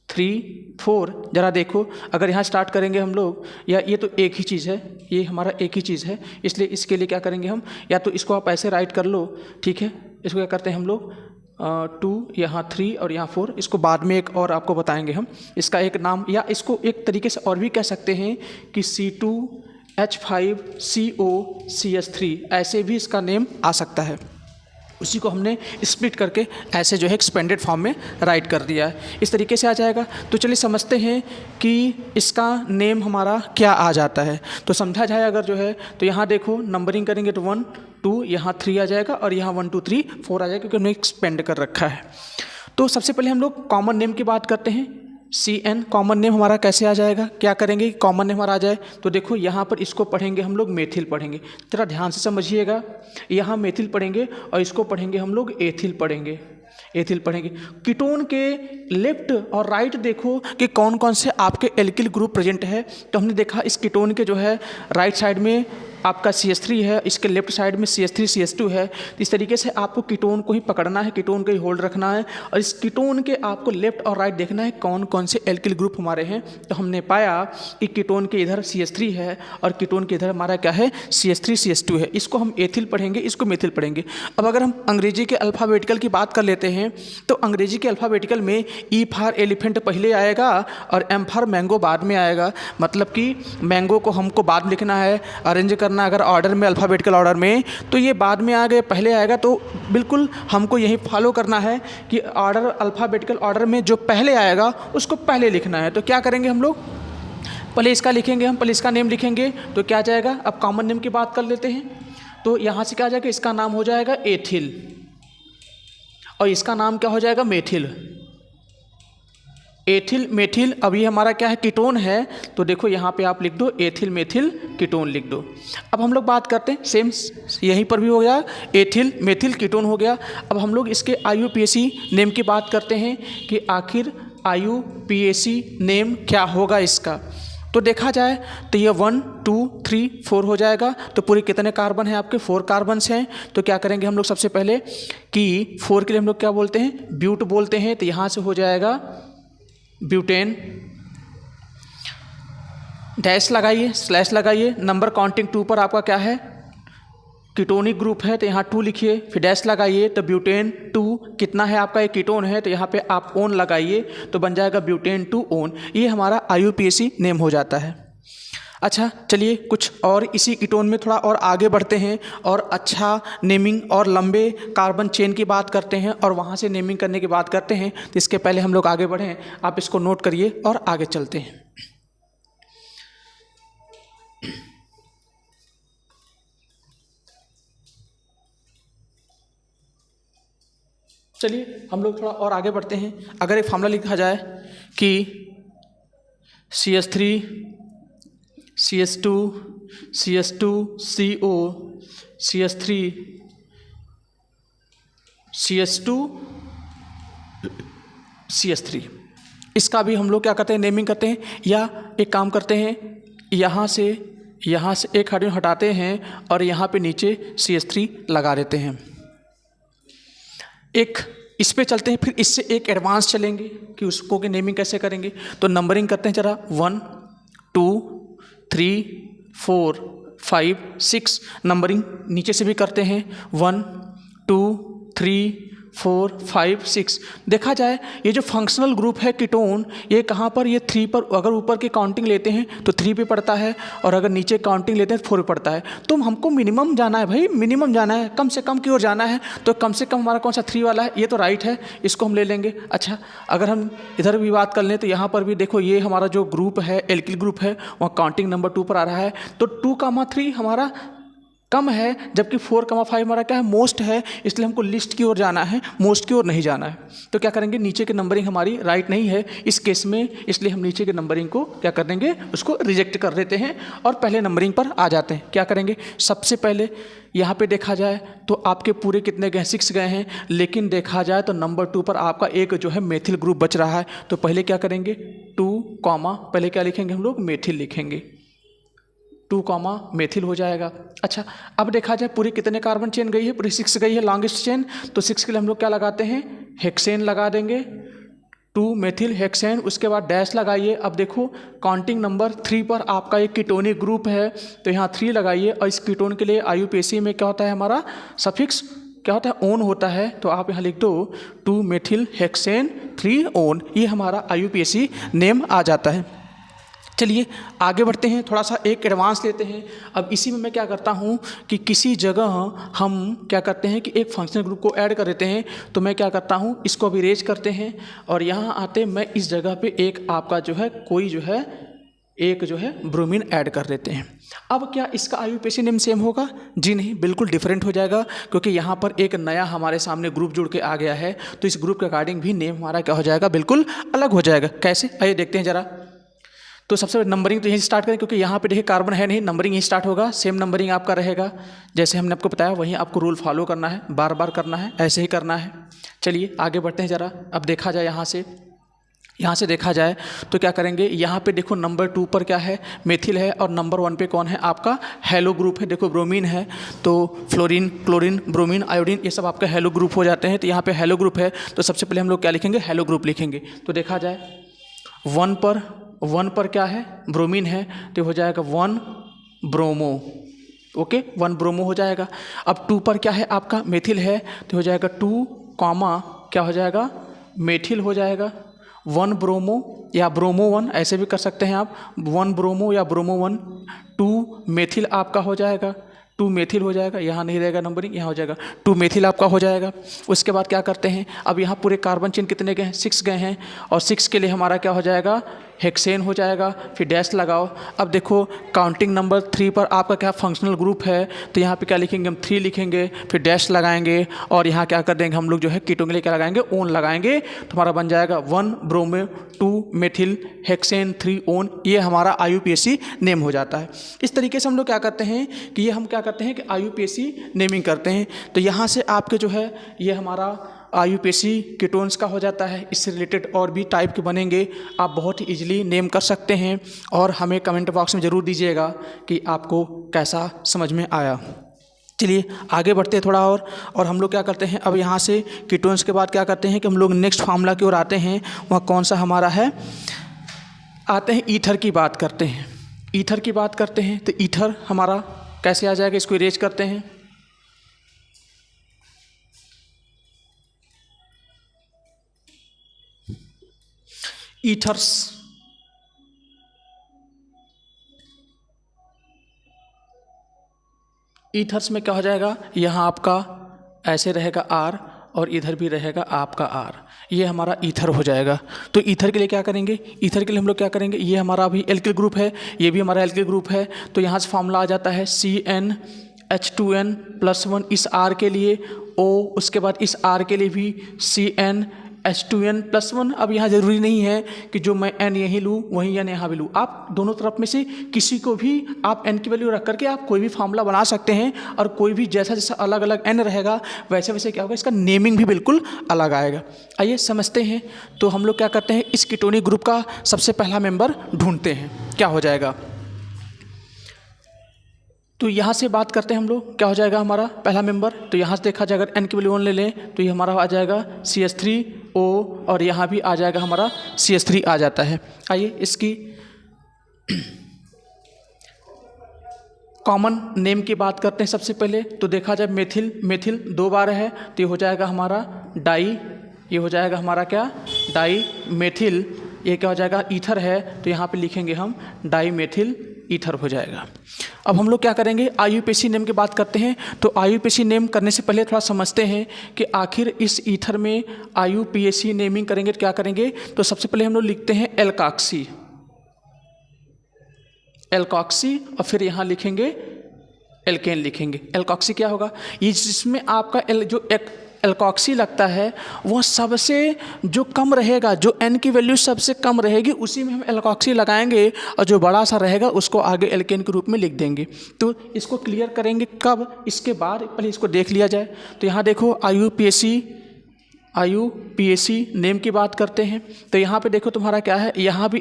3 4, ज़रा देखो अगर यहाँ स्टार्ट करेंगे हम लोग, या ये तो एक ही चीज़ है, ये हमारा एक ही चीज़ है, इसलिए इसके लिए क्या करेंगे हम, या तो इसको आप ऐसे राइट कर लो, ठीक है। इसको क्या करते हैं हम लोग 2, यहाँ 3 और यहाँ 4, इसको बाद में एक और आपको बताएंगे हम इसका एक नाम, या इसको एक तरीके से और भी कह सकते हैं कि C2H5CO CH3, ऐसे भी इसका नेम आ सकता है। उसी को हमने स्प्लिट करके ऐसे जो है एक्सपेंडेड फॉर्म में राइट कर दिया है, इस तरीके से आ जाएगा। तो चलिए समझते हैं कि इसका नेम हमारा क्या आ जाता है। तो समझा जाए अगर जो है, तो यहाँ देखो नंबरिंग करेंगे तो 1 2, यहाँ 3 आ जाएगा और यहाँ 1 2 3 4 आ जाएगा, क्योंकि हमने एक्सपेंड कर रखा है। तो सबसे पहले हम लोग कॉमन नेम की बात करते हैं। CN कॉमन नेम हमारा कैसे आ जाएगा, क्या करेंगे, कॉमन नेम हमारा आ जाए तो देखो यहाँ पर इसको पढ़ेंगे हम लोग मेथिल पढ़ेंगे, जरा ध्यान से समझिएगा, यहाँ मेथिल पढ़ेंगे और इसको पढ़ेंगे हम लोग एथिल पढ़ेंगे, एथिल पढ़ेंगे। कीटोन के लेफ्ट और राइट देखो कि कौन कौन से आपके एल्किल ग्रुप प्रेजेंट है। तो हमने देखा इस कीटोन के जो है राइट साइड में आपका CH3 है, इसके लेफ्ट साइड में CH3 CH2 है। इस तरीके से आपको कीटोन को ही पकड़ना है, कीटोन को ही होल्ड रखना है, और इस कीटोन के आपको लेफ्ट और राइट देखना है कौन कौन से एल्किल ग्रुप हमारे हैं। तो हमने पाया कि कीटोन के इधर CH3 है और कीटोन के इधर हमारा क्या है CH3 CH2 है। इसको हम एथिल पढ़ेंगे, इसको मेथिल पढ़ेंगे। अब अगर हम अंग्रेजी के अल्फ़ाबेटिकल की बात कर लेते हैं तो अंग्रेजी के अल्फ़ाबेटिकल में E फॉर एलिफेंट पहले आएगा और M फॉर मैंगो बाद में आएगा। मतलब कि मैंगो को हमको बाद में लिखना है, अरेंज करना अगर ऑर्डर में, अल्फ़ाबेटिकल ऑर्डर में, तो ये बाद में आ गए पहले आएगा। तो बिल्कुल हमको यही फॉलो करना है कि ऑर्डर, अल्फ़ाबेटिकल ऑर्डर में जो पहले आएगा उसको पहले लिखना है। तो क्या करेंगे हम लोग, पहले इसका लिखेंगे, हम पहले इसका नेम लिखेंगे तो क्या जाएगा। अब कॉमन नेम की बात कर लेते हैं, तो यहाँ से क्या जाएगा, इसका नाम हो जाएगा एथिल और इसका नाम क्या हो जाएगा मेथिल। एथिल मेथिल, अब ये हमारा क्या है कीटोन है, तो देखो यहाँ पे आप लिख दो एथिल मेथिल कीटोन लिख दो। अब हम लोग बात करते हैं, सेम यहीं पर भी हो गया, एथिल मेथिल कीटोन हो गया। अब हम लोग इसके IUPAC नेम की बात करते हैं कि आखिर IUPAC नेम क्या होगा इसका। तो देखा जाए तो ये 1 2 3 4 हो जाएगा। तो पूरे कितने कार्बन हैं आपके, 4 कार्बन्स हैं। तो क्या करेंगे हम लोग सबसे पहले कि 4 के लिए हम लोग क्या बोलते हैं, ब्यूट बोलते हैं। तो यहाँ से हो जाएगा ब्यूटेन, डैश लगाइए, स्लैश लगाइए, नंबर काउंटिंग 2 पर आपका क्या है कीटोनिक ग्रुप है, तो यहाँ 2 लिखिए, फिर डैश लगाइए तो ब्यूटेन 2 कितना है आपका, एक कीटोन है, तो यहाँ पे आप ओन लगाइए तो बन जाएगा ब्यूटेन 2 ओन। ये हमारा IUPAC नेम हो जाता है। अच्छा चलिए कुछ और इसी कीटोन में थोड़ा और आगे बढ़ते हैं और अच्छा नेमिंग और लंबे कार्बन चेन की बात करते हैं और वहाँ से नेमिंग करने की बात करते हैं। तो इसके पहले हम लोग आगे बढ़ें, आप इसको नोट करिए और आगे चलते हैं। चलिए हम लोग थोड़ा और आगे बढ़ते हैं। अगर एक फार्मूला लिखा जाए कि CH3 CH2 CH2 CO CH3 CH2 CH3, इसका भी हम लोग क्या करते हैं, नेमिंग करते हैं। या एक काम करते हैं, यहाँ से एक हाइड्रोजन हटाते हैं और यहाँ पे नीचे CH3 लगा देते हैं। एक इस पे चलते हैं, फिर इससे एक एडवांस चलेंगे कि उसको की नेमिंग कैसे करेंगे। तो नंबरिंग करते हैं जरा, 1 2 3 4 5 6 नंबरिंग नीचे से भी करते हैं, 1 2 3 4 5 6। देखा जाए ये जो फंक्शनल ग्रुप है कीटोन, ये कहाँ पर, ये 3 पर, अगर ऊपर की काउंटिंग लेते हैं तो 3 पे पड़ता है, और अगर नीचे काउंटिंग लेते हैं तो 4 पे पड़ता है। तो हमको मिनिमम जाना है भाई, मिनिमम जाना है, कम से कम की ओर जाना है। तो कम से कम हमारा कौन सा 3 वाला है, ये तो राइट है, इसको हम ले लेंगे। अच्छा, अगर हम इधर भी बात कर लें तो यहाँ पर भी देखो, ये हमारा जो ग्रुप है, एल्किल ग्रुप है, वहाँ काउंटिंग नंबर 2 पर आ रहा है। तो 2,3 हमारा कम है, जबकि 4,5 हमारा क्या है, मोस्ट है। इसलिए हमको लिस्ट की ओर जाना है, मोस्ट की ओर नहीं जाना है। तो क्या करेंगे, नीचे की नंबरिंग हमारी राइट नहीं है इस केस में, इसलिए हम नीचे की नंबरिंग को क्या कर देंगे, उसको रिजेक्ट कर देते हैं और पहले नंबरिंग पर आ जाते हैं। क्या करेंगे, सबसे पहले यहाँ पे देखा जाए तो आपके पूरे कितने गए, 6 गए हैं, लेकिन देखा जाए तो नंबर 2 पर आपका एक जो है मेथिल ग्रुप बच रहा है। तो पहले क्या करेंगे, 2, पहले क्या लिखेंगे हम लोग, मेथिल लिखेंगे, 2, मेथिल हो जाएगा। अच्छा, अब देखा जाए पूरी कितने कार्बन चेन गई है, पूरी 6 गई है लॉन्गेस्ट चेन। तो 6 के लिए हम लोग क्या लगाते हैं, हेक्सेन लगा देंगे, 2 मेथिल हेक्सेन, उसके बाद डैश लगाइए। अब देखो काउंटिंग नंबर 3 पर आपका एक कीटोनिक ग्रुप है, तो यहाँ 3 लगाइए। और इस कीटोन के लिए IUPAC में क्या होता है, हमारा सफिक्स क्या होता है, ओन होता है। तो आप यहाँ लिख दो 2 मेथिल हेक्सेन 3 ओन, ये हमारा IUPAC नेम आ जाता है। चलिए आगे बढ़ते हैं, थोड़ा सा एक एडवांस लेते हैं। अब इसी में मैं क्या करता हूँ कि किसी जगह हम क्या करते हैं कि एक फंक्शनल ग्रुप को ऐड कर देते हैं। तो मैं क्या करता हूँ, इसको अभी रेज करते हैं और यहाँ आते मैं इस जगह पे एक आपका जो है कोई जो है एक जो है ब्रोमीन ऐड कर देते हैं। अब क्या इसका IUPAC नेम सेम होगा? जी नहीं, बिल्कुल डिफरेंट हो जाएगा, क्योंकि यहाँ पर एक नया हमारे सामने ग्रुप जुड़ के आ गया है। तो इस ग्रुप के अकॉर्डिंग भी नेम हमारा क्या हो जाएगा, बिल्कुल अलग हो जाएगा। कैसे, आइए देखते हैं ज़रा। तो सबसे नंबरिंग तो यहीं स्टार्ट करें, क्योंकि यहाँ पे देखिए कार्बन है नहीं, नंबरिंग यहीं स्टार्ट होगा। सेम नंबरिंग आपका रहेगा, जैसे हमने आपको बताया वहीं आपको रूल फॉलो करना है, बार बार करना है, ऐसे ही करना है। चलिए आगे बढ़ते हैं ज़रा। अब देखा जाए यहाँ से देखा जाए तो क्या करेंगे, यहाँ पे देखो नंबर 2 पर क्या है, मेथिल है, और नंबर 1 पे कौन है, आपका हेलो ग्रुप है। देखो ब्रोमीन है, तो फ्लोरीन, क्लोरीन, ब्रोमीन, आयोडीन, ये सब आपका हेलो ग्रुप हो जाते हैं। तो यहाँ पे हेलो ग्रुप है, तो सबसे पहले हम लोग क्या लिखेंगे, हेलो ग्रुप लिखेंगे। तो देखा जाए 1 पर क्या है, ब्रोमीन है, तो हो जाएगा 1 ब्रोमो। ओके, 1 ब्रोमो हो जाएगा। अब 2 पर क्या है, आपका मेथिल है, तो हो जाएगा 2, क्या हो जाएगा, मेथिल हो जाएगा। 1 ब्रोमो या ब्रोमो 1 ऐसे भी कर सकते हैं आप, 1 ब्रोमो या ब्रोमो 1। 2 मेथिल आपका हो जाएगा, 2 मेथिल हो जाएगा, यहाँ नहीं रहेगा नंबरिंग, यहाँ हो जाएगा 2 मेथिल आपका हो जाएगा। उसके बाद क्या करते हैं, अब यहाँ पूरे कार्बन चेन कितने गए हैं, 6 गए हैं, और 6 के लिए हमारा क्या हो जाएगा, हेक्सेन हो जाएगा, फिर डैश लगाओ। अब देखो काउंटिंग नंबर 3 पर आपका क्या फंक्शनल ग्रुप है, तो यहाँ पे क्या लिखेंगे, हम 3 लिखेंगे, फिर डैश लगाएंगे, और यहाँ क्या कर देंगे हम लोग जो है कीटोन के लिए क्या लगाएंगे, ओन लगाएंगे। तो हमारा बन जाएगा 1 ब्रोमो 2 मेथिल हेक्सेन 3 ओन, ये हमारा IUPAC नेम हो जाता है। इस तरीके से हम लोग क्या करते हैं कि ये हम क्या करते हैं कि IUPAC नेमिंग करते हैं। तो यहाँ से आपके जो है ये हमारा IUPAC कीटोन्स का हो जाता है। इससे रिलेटेड और भी टाइप के बनेंगे, आप बहुत ही ईजिली नेम कर सकते हैं, और हमें कमेंट बॉक्स में ज़रूर दीजिएगा कि आपको कैसा समझ में आया। चलिए आगे बढ़ते हैं थोड़ा और हम लोग क्या करते हैं, अब यहाँ से कीटोन्स के बाद क्या करते हैं कि हम लोग नेक्स्ट फार्मूला की ओर आते हैं। वह कौन सा हमारा है, आते हैं ईथर की बात करते हैं। ईथर की बात करते हैं तो ईथर हमारा कैसे आ जाएगा, इसको इरेज करते हैं। ईथर्स में क्या हो जाएगा, यहाँ आपका ऐसे रहेगा R, और इधर भी रहेगा आपका R, ये हमारा ईथर हो जाएगा। तो ईथर के लिए क्या करेंगे, ईथर के लिए हम लोग क्या करेंगे, ये हमारा अभी एल्किल ग्रुप है, ये भी हमारा एल्किल ग्रुप है। तो यहाँ से फार्मूला आ जाता है CnH2n+1 इस R के लिए, O, उसके बाद इस R के लिए भी CnH2n+1। अब यहाँ ज़रूरी नहीं है कि जो मैं n यहीं लूँ वहीं n यहाँ भी लूँ, आप दोनों तरफ में से किसी को भी आप n की वैल्यू रख करके आप कोई भी फार्मूला बना सकते हैं, और कोई भी जैसा जैसा अलग अलग n रहेगा वैसे वैसे क्या होगा, इसका नेमिंग भी बिल्कुल अलग आएगा। आइए समझते हैं। तो हम लोग क्या करते हैं, इस कीटोनिक ग्रुप का सबसे पहला मेंबर ढूंढते हैं, क्या हो जाएगा। तो यहाँ से बात करते हैं हम लोग, क्या हो जाएगा हमारा पहला मेंबर। तो यहाँ से देखा जाए अगर n की वैल्यू 1 ले लें तो ये हमारा आ जाएगा CH3O, और यहाँ भी आ जाएगा हमारा CH3 आ जाता है। आइए इसकी कॉमन नेम की बात करते हैं सबसे पहले। तो देखा जाए मेथिल 2 बार है तो ये हो जाएगा हमारा डाई, ये हो जाएगा हमारा क्या, डाई मेथिल। ये क्या हो जाएगा, ईथर है तो यहाँ पे लिखेंगे हम डाई मेथिल ईथर हो जाएगा। अब हम लोग क्या करेंगे, IUPAC नेम की बात करते हैं। तो IUPAC नेम करने से पहले थोड़ा समझते हैं कि आखिर इस ईथर में IUPAC नेमिंग करेंगे तो क्या करेंगे। तो सबसे पहले हम लोग लिखते हैं एल्कॉक्सी, और फिर यहाँ लिखेंगे एल्केन लिखेंगे। एल्कॉक्सी क्या होगा, ये जिसमें आपका जो एल्कॉक्सी लगता है वो सबसे जो कम रहेगा, जो n की वैल्यू सबसे कम रहेगी उसी में हम एल्कॉक्सी लगाएंगे, और जो बड़ा सा रहेगा उसको आगे एल्केन के रूप में लिख देंगे। तो इसको क्लियर करेंगे कब, इसके बाद पहले इसको देख लिया जाए। तो यहाँ देखो IUPAC नेम की बात करते हैं। तो यहाँ पे देखो तुम्हारा क्या है, यहाँ भी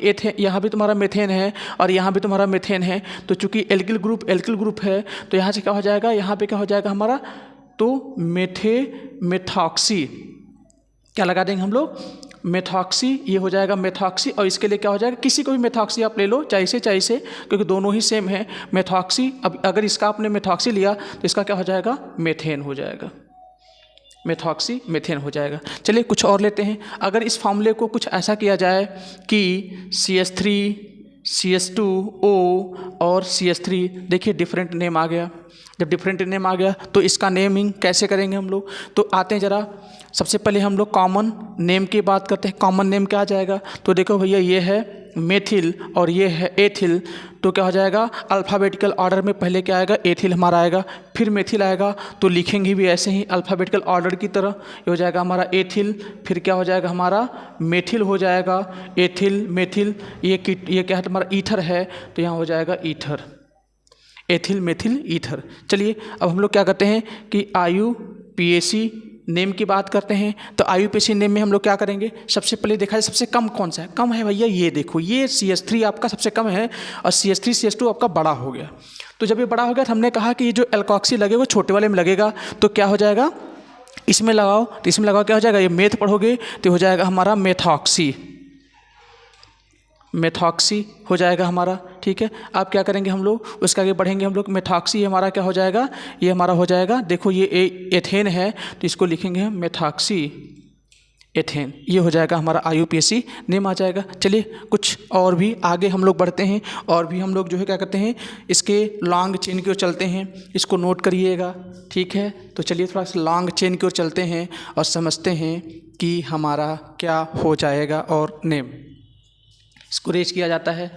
तुम्हारा मेथेन है और यहाँ भी तुम्हारा मेथेन है। तो चूंकि एल्किल ग्रुप है तो यहाँ से क्या हो जाएगा, यहाँ पे क्या हो जाएगा हमारा, तो मेथॉक्सी क्या लगा देंगे हम लोग, मेथॉक्सी। ये हो जाएगा मेथॉक्सी, और इसके लिए क्या हो जाएगा, किसी को भी मेथॉक्सी आप ले लो, चाहे से क्योंकि दोनों ही सेम है मेथॉक्सी। अब अगर इसका आपने मेथॉक्सी लिया तो इसका क्या हो जाएगा, मेथेन हो जाएगा, मेथॉक्सी मेथेन हो जाएगा। चलिए कुछ और लेते हैं। अगर इस फॉर्मूले को कुछ ऐसा किया जाए कि CH3 CH2O और CH3, देखिए डिफरेंट नेम आ गया। जब डिफरेंट नेम आ गया तो इसका नेमिंग कैसे करेंगे हम लोग। तो आते हैं ज़रा, सबसे पहले हम लोग कॉमन नेम की बात करते हैं। कॉमन नेम क्या आ जाएगा, तो देखो भैया ये है मेथिल और ये है एथिल। तो क्या हो जाएगा, अल्फ़ाबेटिकल ऑर्डर में पहले क्या आएगा, एथिल हमारा आएगा, फिर मेथिल आएगा। तो लिखेंगे भी ऐसे ही अल्फ़ाबेटिकल ऑर्डर की तरह। ये हो जाएगा हमारा एथिल, फिर क्या हो जाएगा हमारा मेथिल हो जाएगा, एथिल मेथिल। ये क्या है तुम्हारा ईथर है, तो यहाँ हो जाएगा ईथर, एथिल मेथिल ईथर। चलिए अब हम लोग क्या करते हैं कि IUPAC नेम की बात करते हैं। तो IUPAC नेम में हम लोग क्या करेंगे, सबसे पहले देखा जाए सबसे कम कौन सा है, कम है भैया ये देखो, ये CH3 आपका सबसे कम है और CH3 CH2 आपका बड़ा हो गया। तो जब ये बड़ा हो गया तो हमने कहा कि ये जो एल्कॉक्सी लगेगा वो छोटे वाले में लगेगा। तो क्या हो जाएगा, इसमें लगाओ, तो इसमें लगाओ क्या हो जाएगा, ये मेथ पढ़ोगे तो हो जाएगा हमारा मेथॉक्सी हो जाएगा हमारा। ठीक है, अब क्या करेंगे हम लोग, उसके आगे बढ़ेंगे हम लोग। मेथॉक्सी हमारा क्या हो जाएगा, ये हमारा हो जाएगा, देखो ये एथेन है तो इसको लिखेंगे हम मेथॉक्सी एथेन। ये हो जाएगा हमारा IUPAC नेम आ जाएगा। चलिए कुछ और भी आगे हम लोग बढ़ते हैं, और भी हम लोग जो है क्या करते हैं, इसके लॉन्ग चेन की ओर चलते हैं। इसको नोट करिएगा, ठीक है। तो चलिए थोड़ा सा लॉन्ग चेन की ओर चलते हैं और समझते हैं कि हमारा क्या हो जाएगा। और नेम इसको रेज किया जाता है।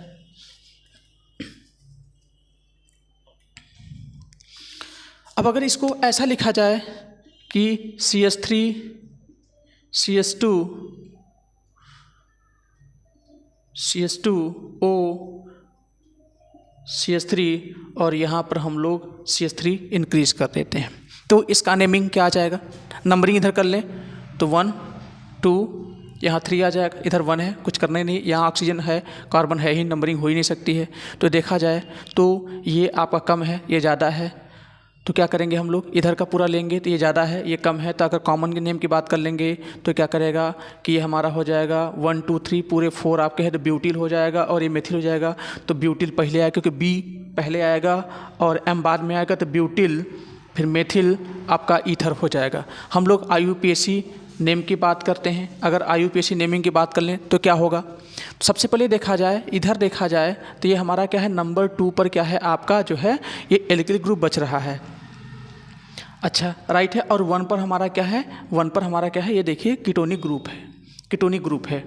अब अगर इसको ऐसा लिखा जाए कि CH3 CH2 CH2O CH3 और यहाँ पर हम लोग CH3 इंक्रीज कर देते हैं, तो इसका नेमिंग क्या आ जाएगा, नंबरिंग इधर कर लें तो 1 2 यहाँ 3 आ जाएगा, इधर 1 है, कुछ करना ही नहीं, यहाँ ऑक्सीजन है, कार्बन है ही, नंबरिंग हो ही नहीं सकती है। तो देखा जाए तो ये आपका कम है, ये ज़्यादा है, तो क्या करेंगे हम लोग, इधर का पूरा लेंगे तो ये ज़्यादा है, ये कम है। तो अगर कॉमन के नेम की बात कर लेंगे तो क्या करेगा कि ये हमारा हो जाएगा 1 2 3 पूरे 4 आपके हैं, तो ब्यूटिल हो जाएगा और ये मेथिल हो जाएगा। तो ब्यूटिल पहले आएगा क्योंकि B पहले आएगा और M बाद में आएगा, तो ब्यूटिल फिर मेथिल आपका ईथर हो जाएगा। हम लोग IUPAC नेम की बात करते हैं। अगर IUPAC नेमिंग की बात कर लें तो क्या होगा, तो सबसे पहले देखा जाए, इधर देखा जाए तो ये हमारा क्या है, नंबर 2 पर क्या है आपका जो है ये एल्किल ग्रुप बच रहा है। अच्छा राइट है। और 1 पर हमारा क्या है, 1 पर हमारा क्या है, ये देखिए कीटोनिक ग्रुप है, कीटोनिक ग्रुप है।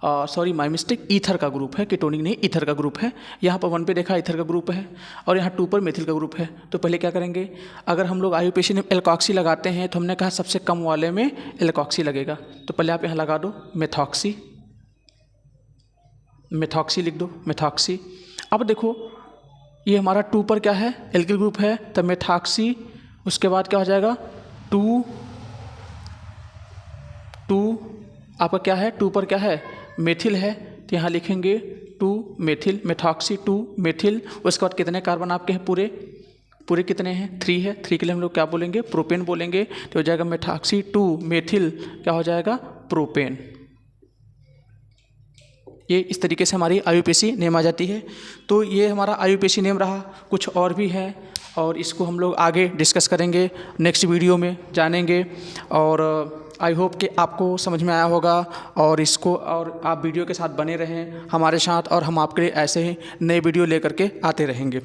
सॉरी माय मिस्टेक, ईथर का ग्रुप है, कीटोनिक नहीं ईथर का ग्रुप है। यहाँ पर 1 पे देखा ईथर का ग्रुप है और यहाँ 2 पर मेथिल का ग्रुप है। तो पहले क्या करेंगे, अगर हम लोग IUPAC में एल्कोक्सी लगाते हैं तो हमने कहा सबसे कम वाले में एल्कोक्सी लगेगा। तो पहले आप यहाँ लगा दो मेथॉक्सी, मेथॉक्सी लिख दो, मेथॉक्सी। अब देखो ये हमारा 2 पर क्या है, एल्किल ग्रुप है, तो मेथॉक्सी। उसके बाद क्या हो जाएगा 2 आपका क्या है, 2 पर क्या है, मेथिल है, तो यहाँ लिखेंगे 2 मेथिल, मेथॉक्सी 2 मेथिल। उसके बाद कितने कार्बन आपके हैं, पूरे कितने हैं, 3 है। 3 के लिए हम लोग क्या बोलेंगे, प्रोपेन बोलेंगे। तो हो जाएगा मेथॉक्सी 2 मेथिल, क्या हो जाएगा, प्रोपेन। ये इस तरीके से हमारी IUPAC नेम आ जाती है। तो ये हमारा IUPAC नेम रहा। कुछ और भी है और इसको हम लोग आगे डिस्कस करेंगे, नेक्स्ट वीडियो में जानेंगे। और आई होप कि आपको समझ में आया होगा और इसको, और आप वीडियो के साथ बने रहें हमारे साथ, और हम आपके लिए ऐसे ही नए वीडियो लेकर के आते रहेंगे।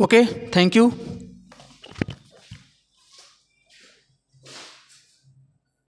Okay, thank you.